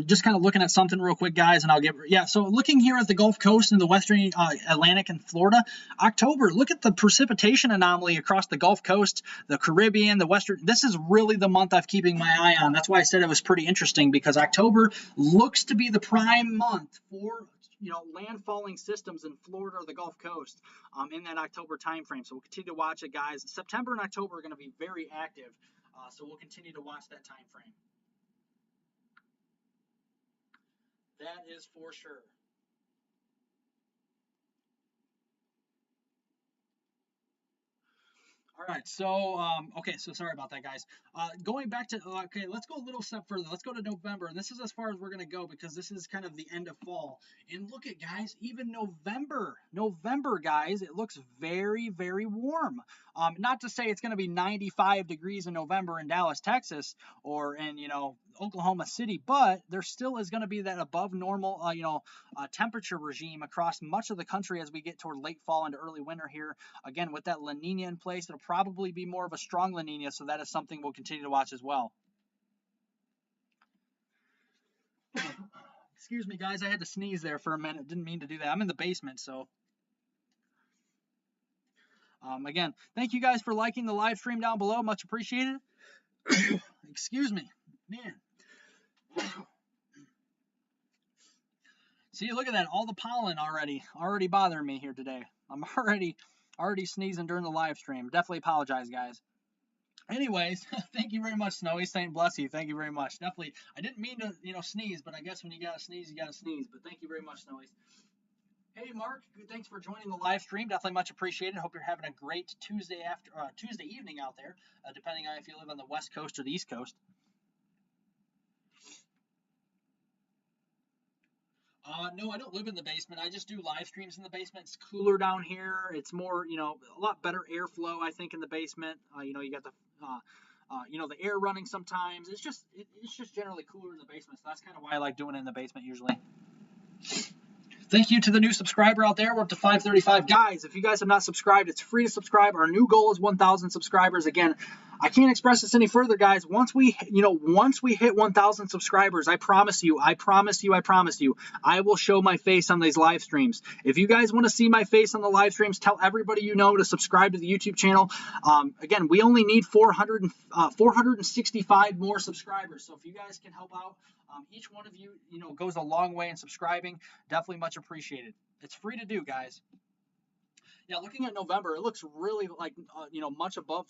Just kind of looking at something real quick, guys, and so looking here at the Gulf Coast and the western Atlantic and Florida, October, look at the precipitation anomaly across the Gulf Coast, the Caribbean, the western. This is really the month I'm keeping my eye on. That's why I said it was pretty interesting, because October looks to be the prime month for landfalling systems in Florida or the Gulf Coast in that October time frame. So we'll continue to watch it, guys. September and October are going to be very active, so we'll continue to watch that time frame. That is for sure. All right, so, okay, so sorry about that, guys. Going back to, okay, let's go a little step further. Let's go to November, and this is as far as we're going to go because this is kind of the end of fall. And look at, guys, even November, guys, it looks very, very warm. Not to say it's going to be 95 degrees in November in Dallas, Texas, or in, Oklahoma City, but there still is going to be that above normal, temperature regime across much of the country as we get toward late fall into early winter here. Again, with that La Nina in place, it'll probably be more of a strong La Nina, so that is something we'll continue to watch as well. Excuse me, guys, I had to sneeze there for a minute. Didn't mean to do that. I'm in the basement, so. Again, thank you guys for liking the live stream down below. Much appreciated. Excuse me. Man. See, look at that. All the pollen already bothering me here today. I'm already sneezing during the live stream. Definitely apologize, guys. Anyways, thank you very much, Snowy. Saint bless you. Thank you very much. Definitely, I didn't mean to, sneeze, but I guess when you gotta sneeze, you gotta sneeze. But thank you very much, Snowy. Hey, Mark. Thanks for joining the live stream. Definitely much appreciated. Hope you're having a great Tuesday evening out there, depending on if you live on the West Coast or the East Coast. No, I don't live in the basement. I just do live streams in the basement. It's cooler down here. It's more, a lot better airflow, I think, in the basement. You got the air running sometimes. It's just generally cooler in the basement. So that's kind of why I like doing it in the basement usually. Thank you to the new subscriber out there. We're up to 535. Guys, if you guys have not subscribed, it's free to subscribe. Our new goal is 1,000 subscribers. Again, I can't express this any further, guys. Once we hit 1,000 subscribers, I promise you, I will show my face on these live streams. If you guys want to see my face on the live streams, tell everybody you know to subscribe to the YouTube channel. Again, we only need 465 more subscribers. So if you guys can help out, each one of you, goes a long way in subscribing. Definitely much appreciated. It's free to do, guys. Yeah, looking at November, it looks really like, much above,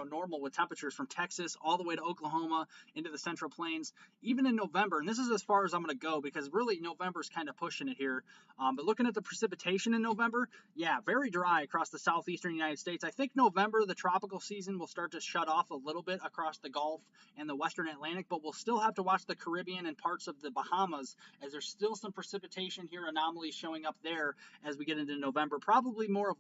normal with temperatures from Texas all the way to Oklahoma into the Central Plains, even in November. And this is as far as I'm going to go because really November's kind of pushing it here. But looking at the precipitation in November, yeah, very dry across the southeastern United States. I think November, the tropical season will start to shut off a little bit across the Gulf and the Western Atlantic, but we'll still have to watch the Caribbean and parts of the Bahamas as there's still some precipitation here, anomalies showing up there as we get into November, probably more of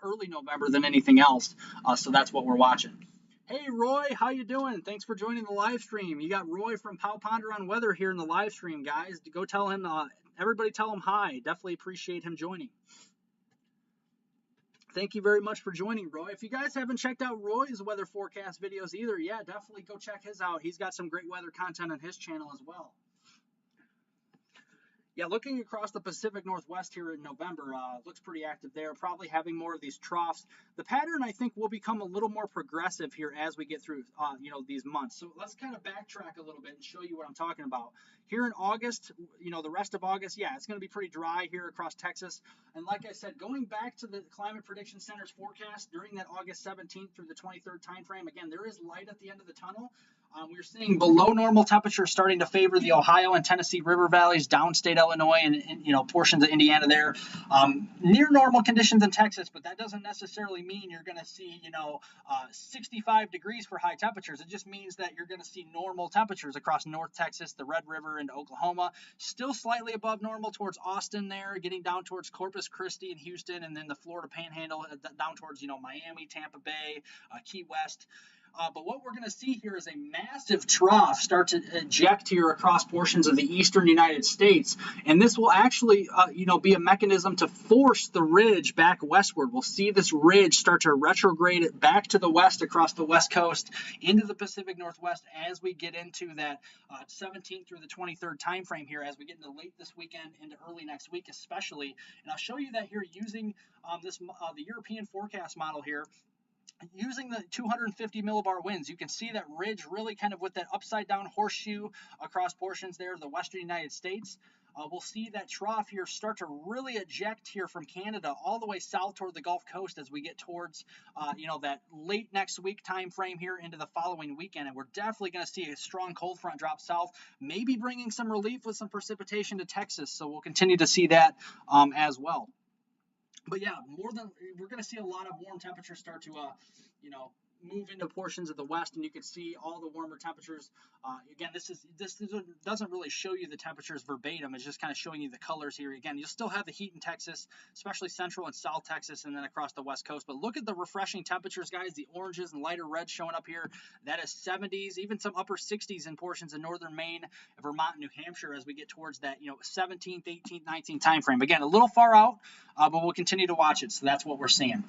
early November than anything else. So that's what we're watching. Hey Roy, how you doing? Thanks for joining the live stream. You got Roy from Pow Ponder on Weather here in the live stream, guys. Go tell him, everybody tell him hi. Definitely appreciate him joining. Thank you very much for joining, Roy. If you guys haven't checked out Roy's weather forecast videos either, yeah, definitely go check his out. He's got some great weather content on his channel as well. Yeah, looking across the Pacific Northwest here in November, looks pretty active there, probably having more of these troughs. The pattern, I think, will become a little more progressive here as we get through, these months. So let's kind of backtrack a little bit and show you what I'm talking about. Here in August, the rest of August, yeah, it's going to be pretty dry here across Texas. And like I said, going back to the Climate Prediction Center's forecast during that August 17th through the 23rd timeframe, again, there is light at the end of the tunnel. We're seeing below normal temperatures starting to favor the Ohio and Tennessee river valleys, downstate Illinois, and portions of Indiana there. Near normal conditions in Texas, but that doesn't necessarily mean you're going to see, 65 degrees for high temperatures. It just means that you're going to see normal temperatures across North Texas, the Red River, and Oklahoma. Still slightly above normal towards Austin there, getting down towards Corpus Christi and Houston, and then the Florida Panhandle down towards, Miami, Tampa Bay, Key West. But what we're going to see here is a massive trough start to eject here across portions of the eastern United States. And this will actually, be a mechanism to force the ridge back westward. We'll see this ridge start to retrograde it back to the west across the west coast into the Pacific Northwest as we get into that 17th through the 23rd time frame here, as we get into late this weekend into early next week especially. And I'll show you that here using the European forecast model here. Using the 250 millibar winds, you can see that ridge really kind of with that upside down horseshoe across portions there of the western United States. We'll see that trough here start to really eject here from Canada all the way south toward the Gulf Coast as we get towards, that late next week time frame here into the following weekend. And we're definitely going to see a strong cold front drop south, maybe bringing some relief with some precipitation to Texas. So we'll continue to see that as well. But yeah, we're going to see a lot of warm temperatures start to, move into portions of the west, and you can see all the warmer temperatures. Again, this doesn't really show you the temperatures verbatim. It's just kind of showing you the colors here. Again, you'll still have the heat in Texas, especially central and south Texas, and then across the west coast. But look at the refreshing temperatures, guys. The oranges and lighter reds showing up here. That is 70s, even some upper 60s in portions of northern Maine, Vermont, and New Hampshire as we get towards that 17th, 18th, 19th time frame. Again, a little far out, but we'll continue to watch it. So that's what we're seeing.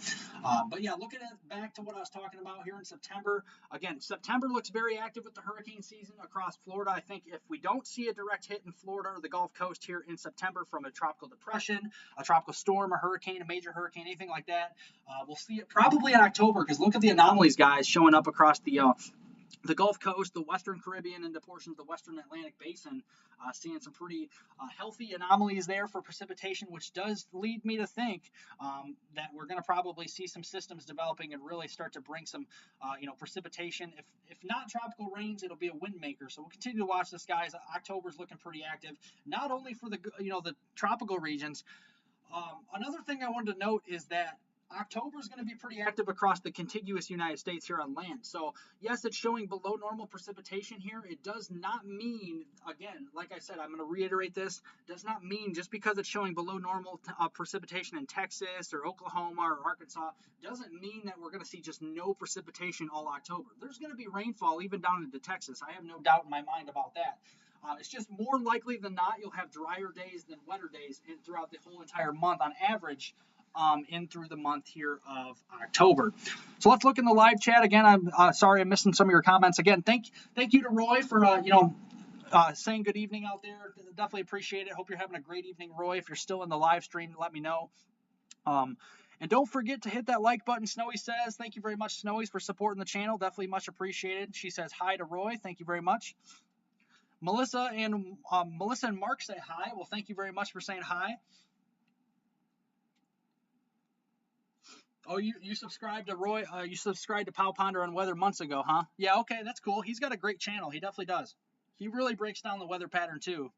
But yeah, looking back to what I was talking about here in September. Again, September looks very active with the hurricane season across Florida. I think if we don't see a direct hit in Florida or the Gulf Coast here in September from a tropical depression, a tropical storm, a hurricane, a major hurricane, anything like that, we'll see it probably in October, because look at the anomalies, guys, showing up across the Gulf Coast, the Western Caribbean, and the portions of the Western Atlantic Basin, seeing some pretty healthy anomalies there for precipitation, which does lead me to think that we're going to probably see some systems developing and really start to bring some, precipitation. If not tropical rains, it'll be a wind maker. So we'll continue to watch this, guys. October's looking pretty active, not only for the tropical regions. Another thing I wanted to note is that October is going to be pretty active across the contiguous United States here on land. So yes, it's showing below normal precipitation here. It does not mean, again, like I said, I'm going to reiterate this, does not mean just because it's showing below normal precipitation in Texas or Oklahoma or Arkansas, doesn't mean that we're going to see just no precipitation all October. There's going to be rainfall even down into Texas. I have no doubt in my mind about that. It's just more likely than not you'll have drier days than wetter days throughout the whole entire month on average. In through the month here of October. So let's look in the live chat again. I'm sorry I'm missing some of your comments. Again, thank you to Roy for saying good evening out there. Definitely appreciate it. Hope you're having a great evening, Roy. If you're still in the live stream, let me know. And don't forget to hit that like button. Snowy says, thank you very much, Snowy, for supporting the channel. Definitely much appreciated. She says hi to Roy. Thank you very much. Melissa and Mark say hi. Well, thank you very much for saying hi. Oh, you subscribed to Roy, you subscribed to Pow Ponder on weather months ago, huh? Yeah, okay, that's cool. He's got a great channel. He definitely does. He really breaks down the weather pattern, too.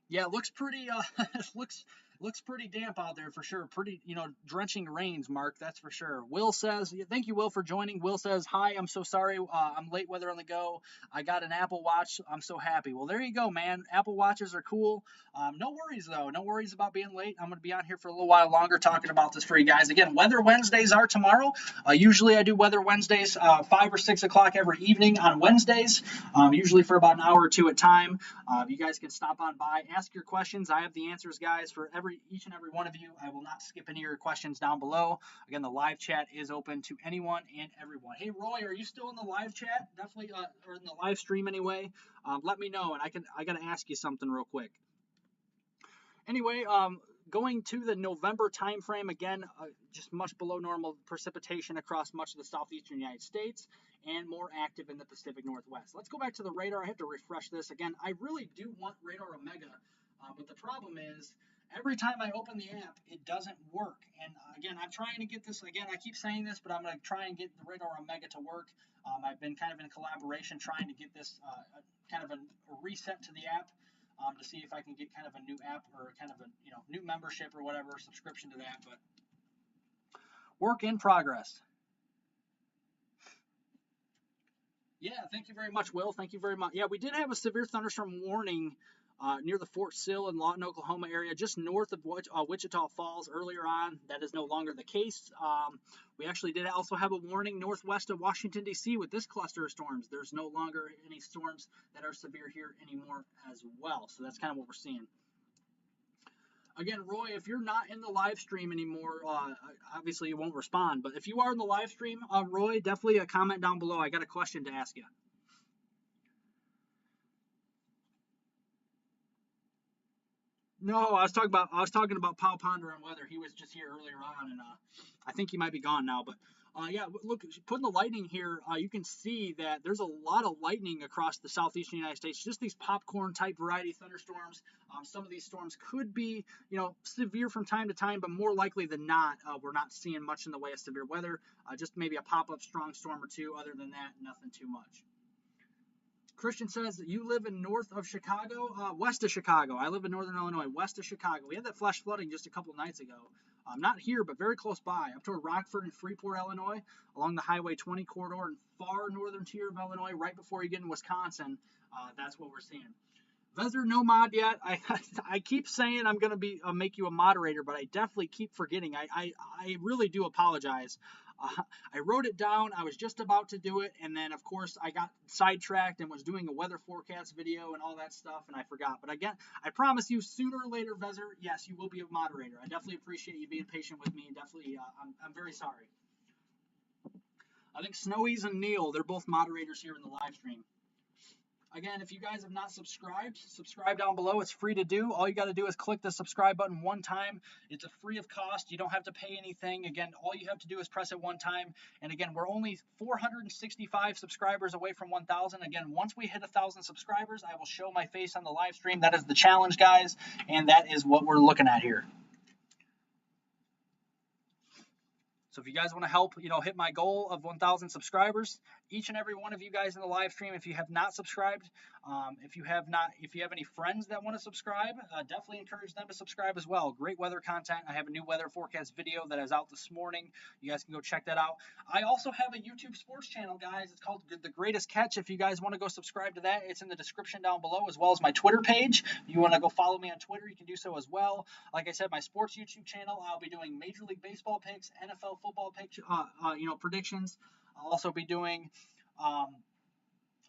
Yeah, it looks pretty, looks pretty damp out there for sure. Pretty, drenching rains, Mark, that's for sure. Will says, thank you, Will, for joining. Will says, hi, I'm so sorry. I'm late weather on the go. I got an Apple Watch. I'm so happy. Well, there you go, man. Apple Watches are cool. No worries, though. No worries about being late. I'm going to be on here for a little while longer talking about this for you guys. Again, Weather Wednesdays are tomorrow. Usually I do Weather Wednesdays 5 or 6 o'clock every evening on Wednesdays, usually for about an hour or two at a time. You guys can stop on by, ask your questions. I have the answers, guys, for each and every one of you. I will not skip any of your questions down below. Again, the live chat is open to anyone and everyone. Hey, Roy, are you still in the live chat? Definitely, or in the live stream anyway. Let me know, and I got to ask you something real quick. Anyway, going to the November time frame, again, just much below normal precipitation across much of the southeastern United States and more active in the Pacific Northwest. Let's go back to the radar. I have to refresh this. Again, I really do want Radar Omega, but the problem is every time I open the app, it doesn't work. And again, I'm trying to get this, again, I keep saying this, but I'm going to try and get the Radar Omega to work. I've been kind of in collaboration trying to get this kind of a reset to the app. To see if I can get kind of a new app or kind of a new membership or whatever, subscription to that, but work in progress. Yeah, thank you very much, Will. Thank you very much. Yeah, we did have a severe thunderstorm warning near the Fort Sill and Lawton, Oklahoma area, just north of Wichita Falls earlier on. That is no longer the case. We actually did also have a warning northwest of Washington, D.C. with this cluster of storms. There's no longer any storms that are severe here anymore as well. So that's kind of what we're seeing. Again, Roy, if you're not in the live stream anymore, obviously you won't respond. But if you are in the live stream, Roy, definitely a comment down below. I got a question to ask you. No, I was talking about Pow Ponder on weather. He was just here earlier on, and I think he might be gone now. But yeah, look, putting the lightning here, you can see that there's a lot of lightning across the southeastern United States. Just these popcorn type variety thunderstorms. Some of these storms could be, severe from time to time, but more likely than not, we're not seeing much in the way of severe weather. Just maybe a pop-up strong storm or two. Other than that, nothing too much. Christian says that you live in north of Chicago, west of Chicago. I live in northern Illinois, west of Chicago. We had that flash flooding just a couple nights ago. Not here, but very close by, up toward Rockford and Freeport, Illinois, along the Highway 20 corridor and far northern tier of Illinois, right before you get in Wisconsin. That's what we're seeing. Vezer, no mod yet. I keep saying I'm going to make you a moderator, but I definitely keep forgetting. I really do apologize. I wrote it down. I was just about to do it, and then of course I got sidetracked and was doing a weather forecast video and all that stuff, and I forgot. But again, I promise you, sooner or later, Vezer, yes, you will be a moderator. I definitely appreciate you being patient with me. Definitely, I'm very sorry. I think Snowies and Neil, they're both moderators here in the live stream. Again, if you guys have not subscribed, subscribe down below. It's free to do. All you got to do is click the subscribe button one time. It's a free of cost. You don't have to pay anything. Again, all you have to do is press it one time. And again, we're only 465 subscribers away from 1,000. Again, once we hit 1,000 subscribers, I will show my face on the live stream. That is the challenge, guys, and that is what we're looking at here. So if you guys want to help, hit my goal of 1,000 subscribers, each and every one of you guys in the live stream, if you have not subscribed, if you have any friends that want to subscribe, definitely encourage them to subscribe as well. Great weather content. I have a new weather forecast video that is out this morning. You guys can go check that out. I also have a YouTube sports channel, guys. It's called The Greatest Catch. If you guys want to go subscribe to that, it's in the description down below, as well as my Twitter page. If you want to go follow me on Twitter, you can do so as well. Like I said, my sports YouTube channel, I'll be doing Major League Baseball picks, NFL football picks, predictions. I'll also be doing,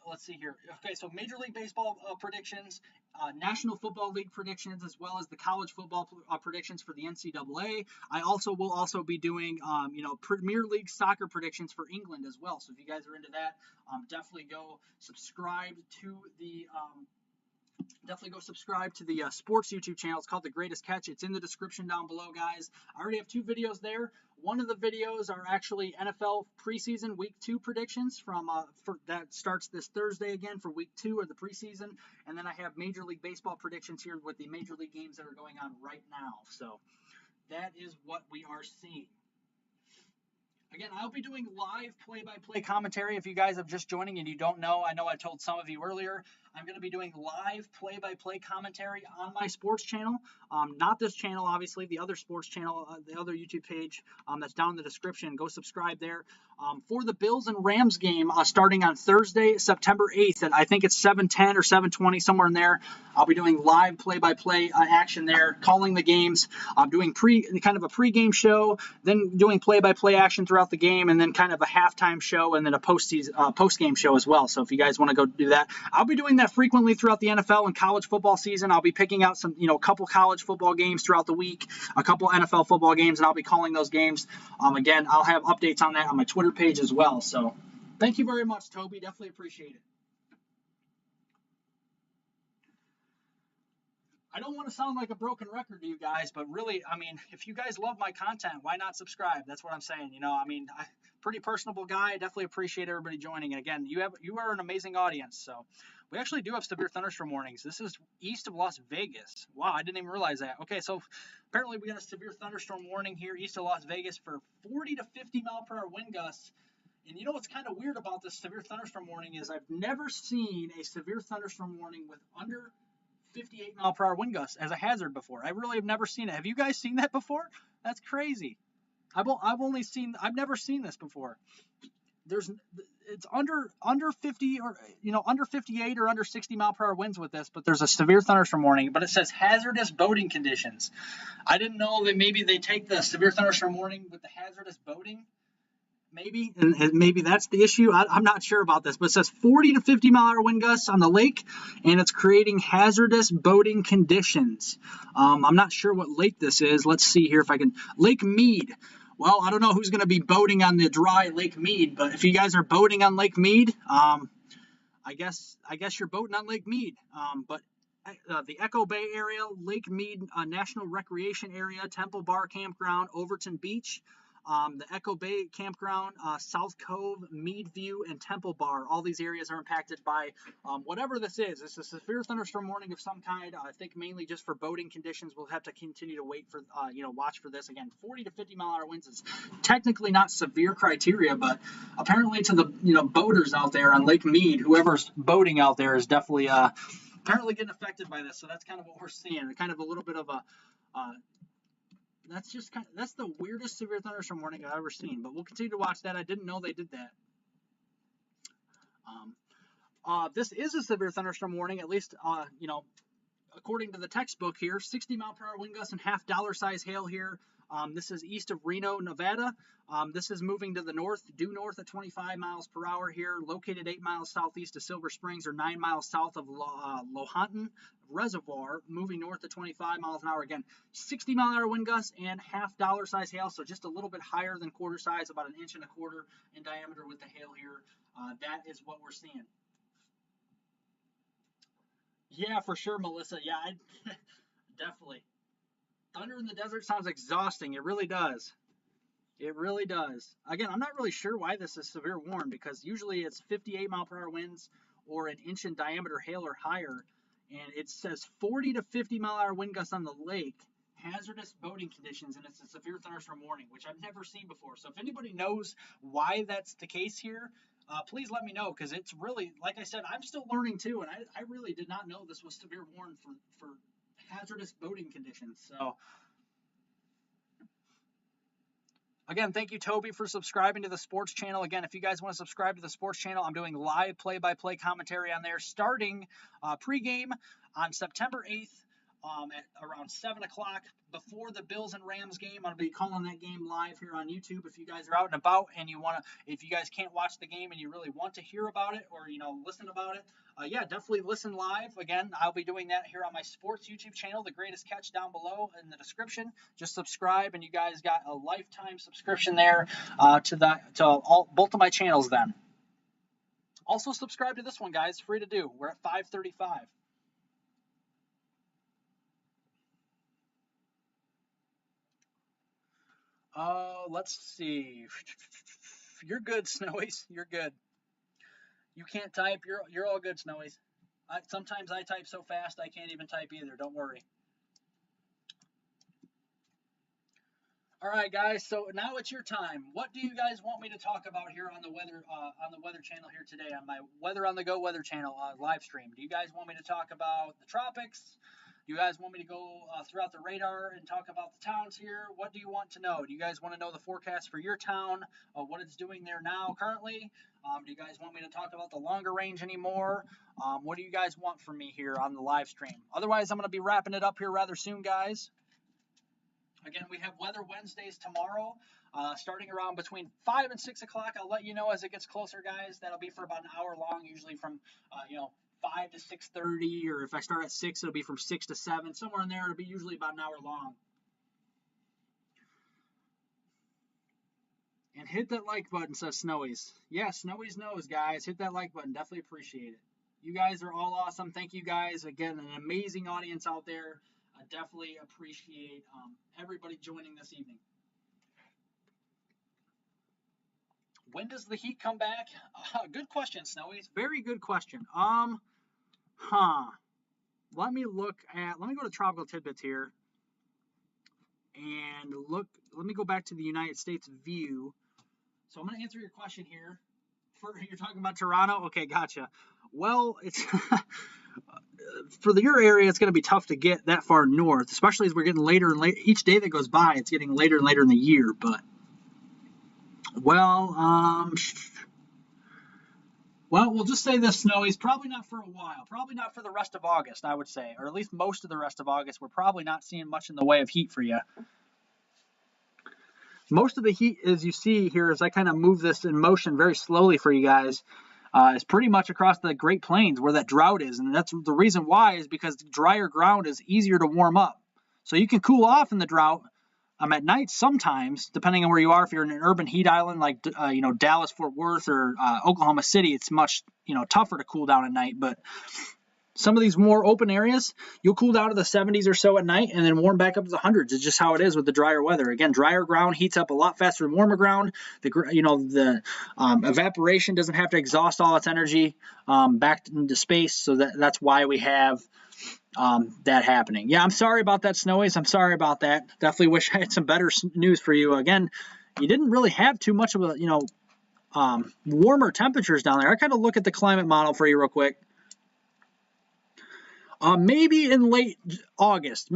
let's see here. Okay, so Major League Baseball predictions, National Football League predictions, as well as the college football predictions for the NCAA. I will also be doing, Premier League soccer predictions for England as well. So if you guys are into that, definitely go subscribe to the. Sports YouTube channel. It's called The Greatest Catch. It's in the description down below, guys. I already have 2 videos there. One of the videos are actually NFL preseason week 2 predictions that starts this Thursday again for week 2 of the preseason. And then I have Major League Baseball predictions here with the Major League games that are going on right now. So that is what we are seeing. Again, I'll be doing live play-by-play commentary. If you guys are just joining and you don't know, I know I told some of you earlier, I'm going to be doing live play-by-play commentary on my sports channel. Not this channel, obviously, the other sports channel, the other YouTube page that's down in the description. Go subscribe there. For the Bills and Rams game starting on Thursday, September 8th, and I think it's 7:10 or 7:20, somewhere in there. I'll be doing live play-by-play action there, calling the games. I'm doing kind of a pre-game show, then doing play-by-play action throughout the game, and then kind of a halftime show, and then a post-game show as well. So if you guys want to go do that, I'll be doing that frequently throughout the NFL and college football season. I'll be picking out some, a couple college football games throughout the week, a couple NFL football games, and I'll be calling those games. Again, I'll have updates on that on my Twitter page as well. So thank you very much, Toby. Definitely appreciate it. I don't want to sound like a broken record to you guys, but really, if you guys love my content, why not subscribe? That's what I'm saying. Pretty personable guy. Definitely appreciate everybody joining. And again, you are an amazing audience. So we actually do have severe thunderstorm warnings. This is east of Las Vegas. Wow, I didn't even realize that. Okay, so apparently we got a severe thunderstorm warning here east of Las Vegas for 40 to 50 mile per hour wind gusts. And you know what's kind of weird about this severe thunderstorm warning is I've never seen a severe thunderstorm warning with under 58 mile per hour wind gusts as a hazard before. I really have never seen it. Have you guys seen that before? That's crazy. I've never seen this before. It's under 50 or under 58 or under 60 mile per hour winds with this, but there's a severe thunderstorm warning. But it says hazardous boating conditions. I didn't know that maybe they take the severe thunderstorm warning with the hazardous boating. Maybe that's the issue. I'm not sure about this, but it says 40 to 50 mile per hour wind gusts on the lake, and it's creating hazardous boating conditions. I'm not sure what lake this is. Let's see here if I can. Lake Mead. Well, I don't know who's going to be boating on the dry Lake Mead, but if you guys are boating on Lake Mead, I guess you're boating on Lake Mead. But the Echo Bay area, Lake Mead National Recreation Area, Temple Bar Campground, Overton Beach, the Echo Bay Campground, South Cove, Mead View, and Temple Bar. All these areas are impacted by whatever this is. It's a severe thunderstorm warning of some kind. I think mainly just for boating conditions. We'll have to continue to wait for, watch for this. Again, 40 to 50 mile per hour winds is technically not severe criteria, but apparently to the, boaters out there on Lake Mead, whoever's boating out there is definitely apparently getting affected by this. So that's kind of what we're seeing. Kind of a little bit of a that's the weirdest severe thunderstorm warning I've ever seen. But we'll continue to watch that. I didn't know they did that. This is a severe thunderstorm warning, at least, according to the textbook here. 60 mile per hour wind gusts and half dollar size hail here This is east of Reno, Nevada. This is moving to the north, due north at 25 miles per hour here, located 8 miles southeast of Silver Springs or 9 miles south of Lohontan Reservoir, moving north at 25 miles an hour. Again, 60-mile-an-hour wind gusts and half dollar size hail, so just a little bit higher than quarter size, about 1.25 inches in diameter with the hail here. That is what we're seeing. Yeah, for sure, Melissa. Yeah, definitely. Thunder in the desert sounds exhausting. It really does. It really does. Again, I'm not really sure why this is severe warn, because usually it's 58-mile-per-hour winds or 1 inch in diameter hail or higher, and it says 40 to 50-mile-an-hour wind gusts on the lake, hazardous boating conditions, and it's a severe thunderstorm warning, which I've never seen before. So if anybody knows why that's the case here, please let me know, because it's really, like I said, I'm still learning too, and I really did not know this was severe warn for hazardous boating conditions. So again, thank you, Toby, for subscribing to the sports channel. Again, if you guys want to subscribe to the sports channel, I'm doing live play-by-play commentary on there starting pregame on September 8th at around 7 o'clock before the Bills and Rams game. I'll be calling that game live here on YouTube. If you guys are out and about and you want to, if you guys can't watch the game and you really want to hear about it or, listen about it, yeah, definitely listen live. Again, I'll be doing that here on my sports YouTube channel, The Greatest Catch, down below in the description. Just subscribe, and you guys got a lifetime subscription there to both of my channels then. Also subscribe to this one, guys. Free to do. We're at 535. Let's see. You're good, Snowies. You're good. You can't type. You're all good, Snowies. Sometimes I type so fast I can't even type either. Don't worry. All right, guys. So now it's your time. What do you guys want me to talk about here on the weather channel here today, on my Weather on the Go weather channel live stream? Do you guys want me to talk about the tropics? Do you guys want me to go throughout the radar and talk about the towns here? What do you want to know? Do you guys want to know the forecast for your town, what it's doing there now currently? Do you guys want me to talk about the longer range anymore? What do you guys want from me here on the live stream? Otherwise, I'm going to be wrapping it up here rather soon, guys. Again, we have Weather Wednesdays tomorrow, starting around between 5 and 6 o'clock. I'll let you know as it gets closer, guys. That'll be for about an hour long, usually from, 5 to 6:30, or if I start at 6, it'll be from 6 to 7, somewhere in there. It'll be usually about an hour long. And hit that like button, says Snowies. Yeah, Snowies knows, guys. Hit that like button. Definitely appreciate it. You guys are all awesome. Thank you, guys. Again, an amazing audience out there. I definitely appreciate everybody joining this evening. When does the heat come back? Good question, Snowies. Very good question. Let me go to Tropical Tidbits here and let me go back to the United States view. So I'm going to answer your question here. You're talking about Toronto? Okay, gotcha. Well, it's for your area, it's going to be tough to get that far north, especially as we're getting later and later. Each day that goes by, it's getting later and later in the year. But, well, we'll just say this, Snowies, probably not for a while. Probably not for the rest of August, I would say. Or at least most of the rest of August. We're probably not seeing much in the way of heat for you. Most of the heat, as you see here, as I kind of move this in motion very slowly for you guys, is pretty much across the Great Plains where that drought is. And that's the reason why, is because drier ground is easier to warm up. So you can cool off in the drought at night sometimes, depending on where you are. If you're in an urban heat island like Dallas, Fort Worth, or Oklahoma City, it's much tougher to cool down at night. But some of these more open areas, you'll cool down to the 70s or so at night and then warm back up to the hundreds. It's just how it is with the drier weather. Again, drier ground heats up a lot faster than warmer ground. The evaporation doesn't have to exhaust all its energy back into space, so that's why we have that happening. Yeah, I'm sorry about that, Snowies. I'm sorry about that. Definitely wish I had some better news for you. Again, you didn't really have too much of a warmer temperatures down there. I kind of look at the climate model for you real quick. Maybe in late August,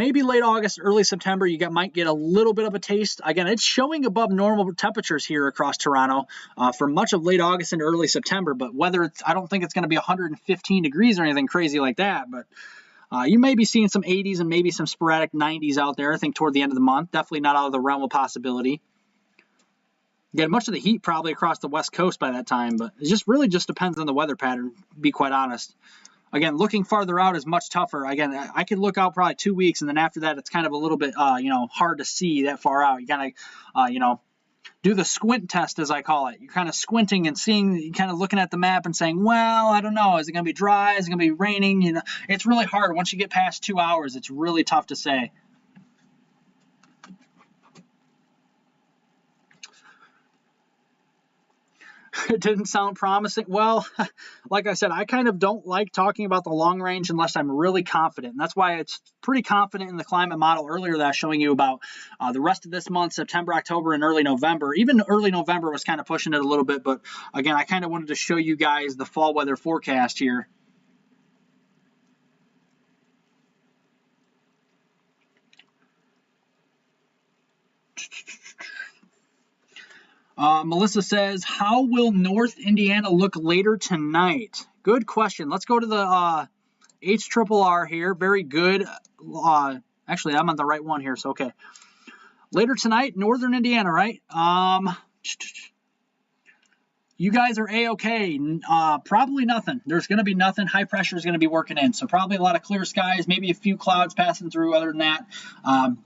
early September, you might get a little bit of a taste. Again, it's showing above normal temperatures here across Toronto for much of late August and early September. But I don't think it's going to be 115 degrees or anything crazy like that. But You may be seeing some 80s and maybe some sporadic 90s out there, I think, toward the end of the month. Definitely not out of the realm of possibility. Get much of the heat probably across the west coast by that time, but it just really just depends on the weather pattern, to be quite honest. Again, looking farther out is much tougher. Again, I could look out probably 2 weeks, and then after that, it's kind of a little bit, hard to see that far out. You gotta, do the squint test, as I call it. You're kind of squinting and seeing, kind of looking at the map and saying, well, I don't know. Is it going to be dry? Is it going to be raining? It's really hard. Once you get past 2 hours, it's really tough to say. It didn't sound promising. Well, like I said, I kind of don't like talking about the long range unless I'm really confident. And that's why it's pretty confident in the climate model earlier that I was showing you about the rest of this month, September, October, and early November. Even early November was kind of pushing it a little bit. But again, I kind of wanted to show you guys the fall weather forecast here. Melissa says, how will North Indiana look later tonight? Good question. Let's go to the HRRR here. Very good. Actually, I'm on the right one here, so okay. Later tonight, Northern Indiana, right? You guys are A-okay. Probably nothing. There's going to be nothing. High pressure is going to be working in. So probably a lot of clear skies, maybe a few clouds passing through. Other than that,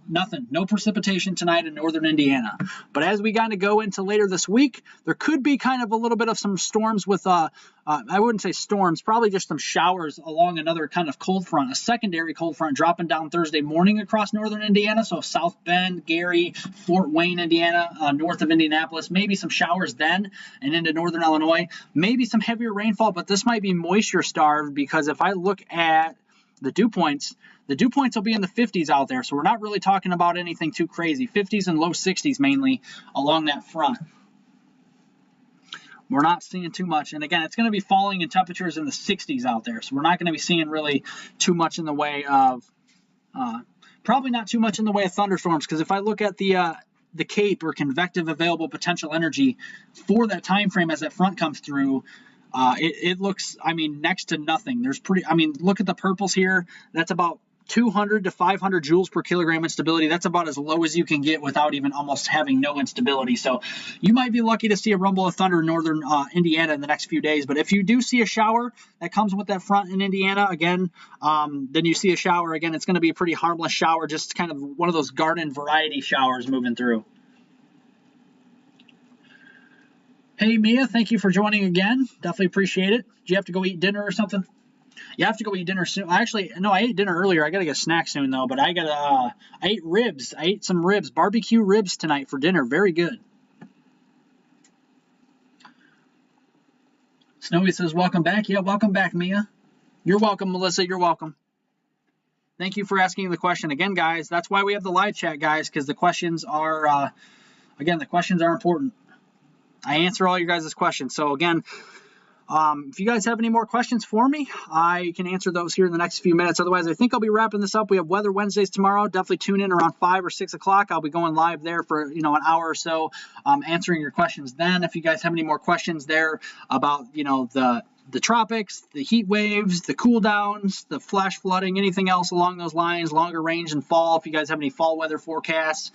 nothing. No precipitation tonight in northern Indiana. But as we kind of go into later this week, there could be kind of a little bit of some storms with, I wouldn't say storms, probably just some showers along another kind of cold front, a secondary cold front dropping down Thursday morning across northern Indiana. So South Bend, Gary, Fort Wayne, Indiana, north of Indianapolis. Maybe some showers then and into northern Illinois, maybe some heavier rainfall, but this might be moisture starved because if I look at the dew points will be in the 50s out there. So we're not really talking about anything too crazy. 50s and low 60s mainly along that front. We're not seeing too much. And again, it's going to be falling in temperatures in the 60s out there. So we're not going to be seeing really too much in the way of, probably not too much in the way of thunderstorms. Because if I look at the CAPE or convective available potential energy for that time frame as that front comes through, it looks, next to nothing. Look at the purples here. That's about 200 to 500 joules per kilogram instability. That's about as low as you can get without even almost having no instability. So you might be lucky to see a rumble of thunder in northern Indiana in the next few days. But if you do see a shower that comes with that front in Indiana, again, then you see a shower. Again, it's going to be a pretty harmless shower, just kind of one of those garden variety showers moving through. Hey, Mia, thank you for joining again. Definitely appreciate it. Do you have to go eat dinner or something? You have to go eat dinner soon. Actually, no, I ate dinner earlier. I got to get a snack soon, though. But I ate ribs. I ate some ribs, barbecue ribs tonight for dinner. Very good. Snowy says, welcome back. Yeah, welcome back, Mia. You're welcome, Melissa. You're welcome. Thank you for asking the question. Again, guys, that's why we have the live chat, guys, because the questions are, the questions are important. I answer all your guys' questions. So, again, if you guys have any more questions for me, I can answer those here in the next few minutes. Otherwise, I think I'll be wrapping this up. We have Weather Wednesdays tomorrow. Definitely tune in around 5 or 6 o'clock. I'll be going live there for, an hour or so, answering your questions then. If you guys have any more questions there about, the tropics, the heat waves, the cool downs, the flash flooding, anything else along those lines, longer range and fall. If you guys have any fall weather forecasts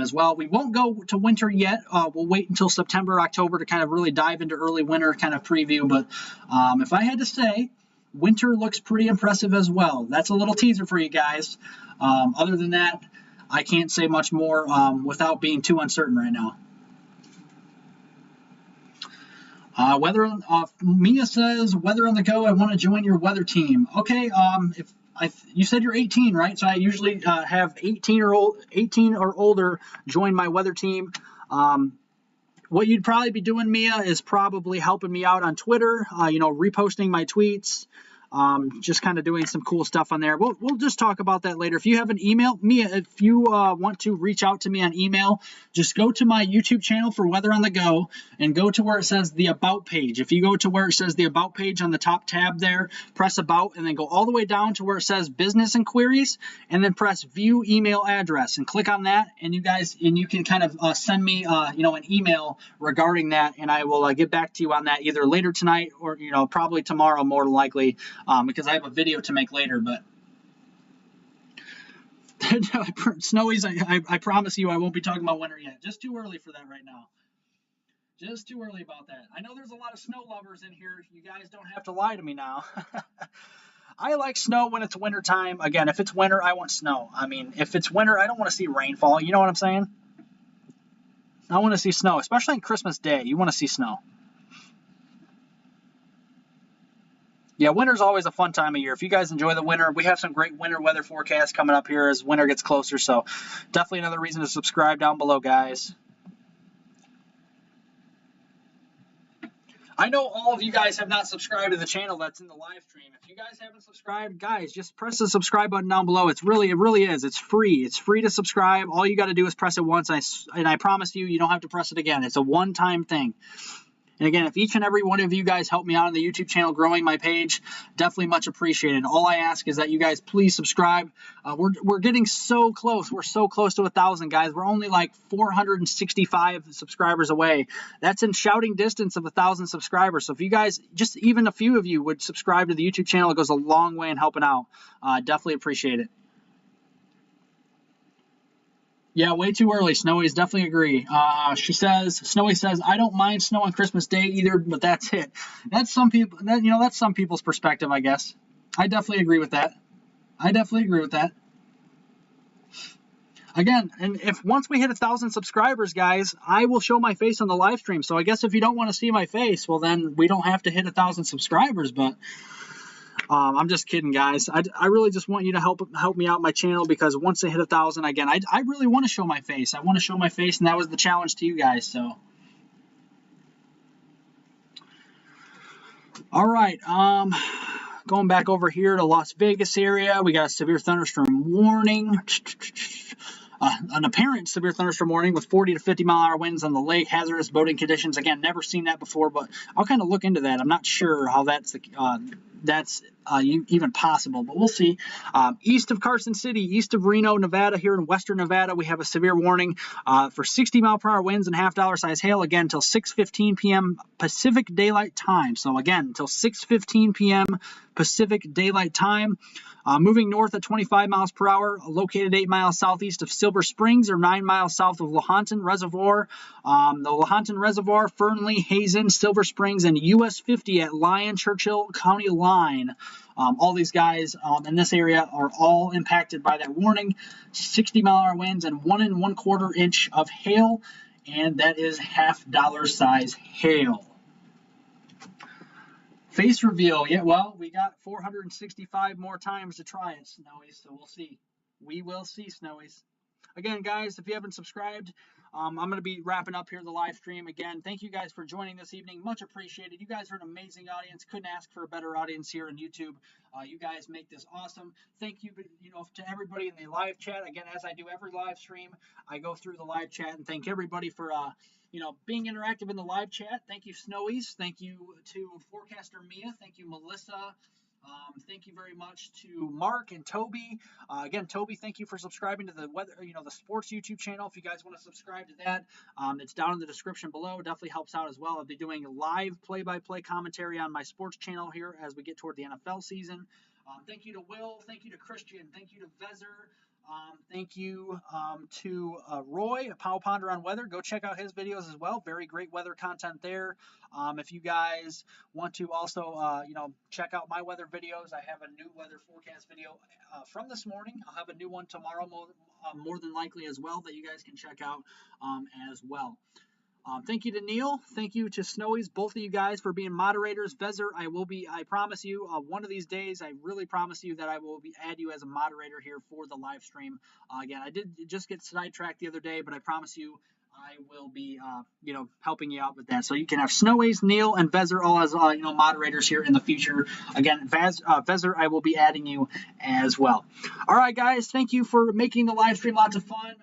as well. We won't go to winter yet. We'll wait until September, October to kind of really dive into early winter kind of preview. But if I had to say, winter looks pretty impressive as well. That's a little teaser for you guys. Other than that, I can't say much more without being too uncertain right now. Mia says, weather on the go. I want to join your weather team. Okay. You said you're 18, right? So I usually have 18 or older join my weather team. What you'd probably be doing, Mia, is probably helping me out on Twitter. Reposting my tweets. Just kind of doing some cool stuff on there. We'll just talk about that later. If you have an email, Mia, if you want to reach out to me on email, just go to my YouTube channel for Weather on the Go and go to where it says the About page. If you go to where it says the About page on the top tab there, press About and then go all the way down to where it says Business Inquiries and then press View Email Address and click on that and you can kind of send me an email regarding that and I will get back to you on that either later tonight or probably tomorrow more than likely. Because I have a video to make later, but Snowies, I promise you I won't be talking about winter yet. Just too early for that right now. Just too early about that. I know there's a lot of snow lovers in here. You guys don't have to lie to me now. I like snow when it's winter time. Again, if it's winter, I want snow. I mean, if it's winter, I don't want to see rainfall. You know what I'm saying? I want to see snow, especially on Christmas Day. You want to see snow. Yeah, winter's always a fun time of year. If you guys enjoy the winter, we have some great winter weather forecasts coming up here as winter gets closer. So definitely another reason to subscribe down below, guys. I know all of you guys have not subscribed to the channel that's in the live stream. If you guys haven't subscribed, guys, just press the subscribe button down below. It really is. It's free. It's free to subscribe. All you got to do is press it once, and I promise you, you don't have to press it again. It's a one-time thing. And again, if each and every one of you guys help me out on the YouTube channel, growing my page, definitely much appreciated. All I ask is that you guys please subscribe. We're getting so close. We're so close to 1,000, guys. We're only like 465 subscribers away. That's in shouting distance of 1,000 subscribers. So if you guys, just even a few of you would subscribe to the YouTube channel, it goes a long way in helping out. Definitely appreciate it. Yeah, way too early. Snowies definitely agree. Snowy says, I don't mind snow on Christmas Day either, but that's it. That's some people. That's some people's perspective, I guess. I definitely agree with that. Again, and if once we hit 1,000 subscribers, guys, I will show my face on the live stream. So I guess if you don't want to see my face, well, then we don't have to hit 1,000 subscribers. But I'm just kidding, guys. I really just want you to help me out my channel, because once they hit 1,000, again, I really want to show my face. I want to show my face, and that was the challenge to you guys. So, all right. Going back over here to Las Vegas area, we got a severe thunderstorm warning. An apparent severe thunderstorm warning with 40 to 50 mile an hour winds on the lake, hazardous boating conditions. Again, never seen that before, but I'll kind of look into that. I'm not sure how that's even possible, but we'll see. East of Carson City, east of Reno, Nevada, here in western Nevada, we have a severe warning for 60 mile per hour winds and half-dollar size hail, again, until 6:15 p.m. Pacific Daylight Time. So again, until 6:15 p.m. Pacific Daylight Time. Moving north at 25 miles per hour, located 8 miles southeast of Silver Springs or 9 miles south of Lahontan Reservoir. The Lahontan Reservoir, Fernley, Hazen, Silver Springs, and US 50 at Lyon-Churchill County line. All these guys in this area are all impacted by that warning. 60 mile an hour winds and 1 1/4 inch of hail, and that is half-dollar size hail. Face reveal. Yeah, well, we got 465 more times to try it, Snowies, so we'll see. We will see, Snowies. Again, guys, if you haven't subscribed, I'm going to be wrapping up here the live stream. Again, thank you guys for joining this evening. Much appreciated. You guys are an amazing audience. Couldn't ask for a better audience here on YouTube. You guys make this awesome. Thank you, to everybody in the live chat. Again, as I do every live stream, I go through the live chat and thank everybody for being interactive in the live chat. Thank you, Snowies. Thank you to Forecaster Mia. Thank you, Melissa. Thank you very much to Mark and Toby. Again, Toby, thank you for subscribing to the the sports YouTube channel. If you guys want to subscribe to that, it's down in the description below. Definitely helps out as well. I'll be doing live play-by-play commentary on my sports channel here as we get toward the NFL season. Thank you to Will. Thank you to Christian. Thank you to Vezer. Thank you to Roy, a Pow Ponder on weather. Go check out his videos as well. Very great weather content there. If you guys want to also, check out my weather videos, I have a new weather forecast video from this morning. I'll have a new one tomorrow, more than likely as well, that you guys can check out as well. Thank you to Neil. Thank you to Snowies, both of you guys, for being moderators. Vezer, I promise you, one of these days, I really promise you that I will add you as a moderator here for the live stream. Again, I did just get sidetracked the other day, but I promise you, I will be, helping you out with that. So you can have Snowies, Neil, and Vezer all as, moderators here in the future. Again, Vezer, I will be adding you as well. All right, guys, thank you for making the live stream lots of fun.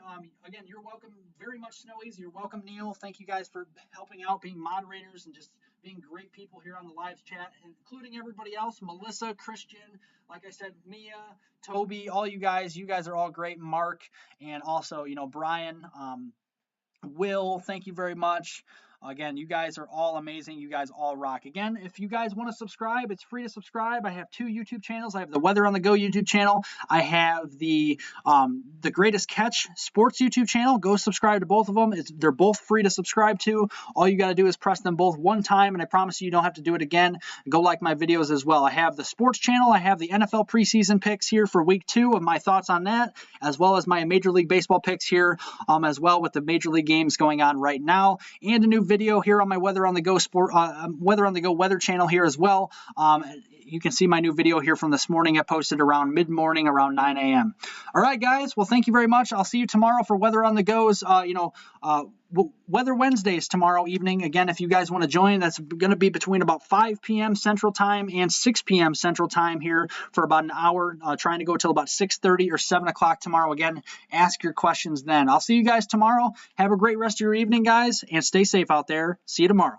Again, you're welcome very much, Snowies. You're welcome, Neil. Thank you guys for helping out, being moderators, and just being great people here on the live chat, including everybody else, Melissa, Christian, like I said, Mia, Toby, all you guys. You guys are all great. Mark, and also, Brian, Will, thank you very much. Again, you guys are all amazing. You guys all rock. Again, if you guys want to subscribe, it's free to subscribe. I have 2 YouTube channels. I have the Weather on the Go YouTube channel. I have the Greatest Catch Sports YouTube channel. Go subscribe to both of them. They're both free to subscribe to. All you got to do is press them both one time, and I promise you don't have to do it again. Go like my videos as well. I have the sports channel. I have the NFL preseason picks here for week 2 of my thoughts on that, as well as my Major League Baseball picks here as well, with the Major League games going on right now, and a new video here on my Weather on the Go weather channel here as well. You can see my new video here from this morning. I posted around mid-morning, around 9 a.m. All right, guys. Well, thank you very much. I'll see you tomorrow for Weather on the Go's, Weather Wednesdays tomorrow evening. Again, if you guys want to join, that's going to be between about 5 p.m. Central Time and 6 p.m. Central Time here for about an hour, trying to go till about 6:30 or 7 o'clock tomorrow. Again, ask your questions then. I'll see you guys tomorrow. Have a great rest of your evening, guys, and stay safe out there. See you tomorrow.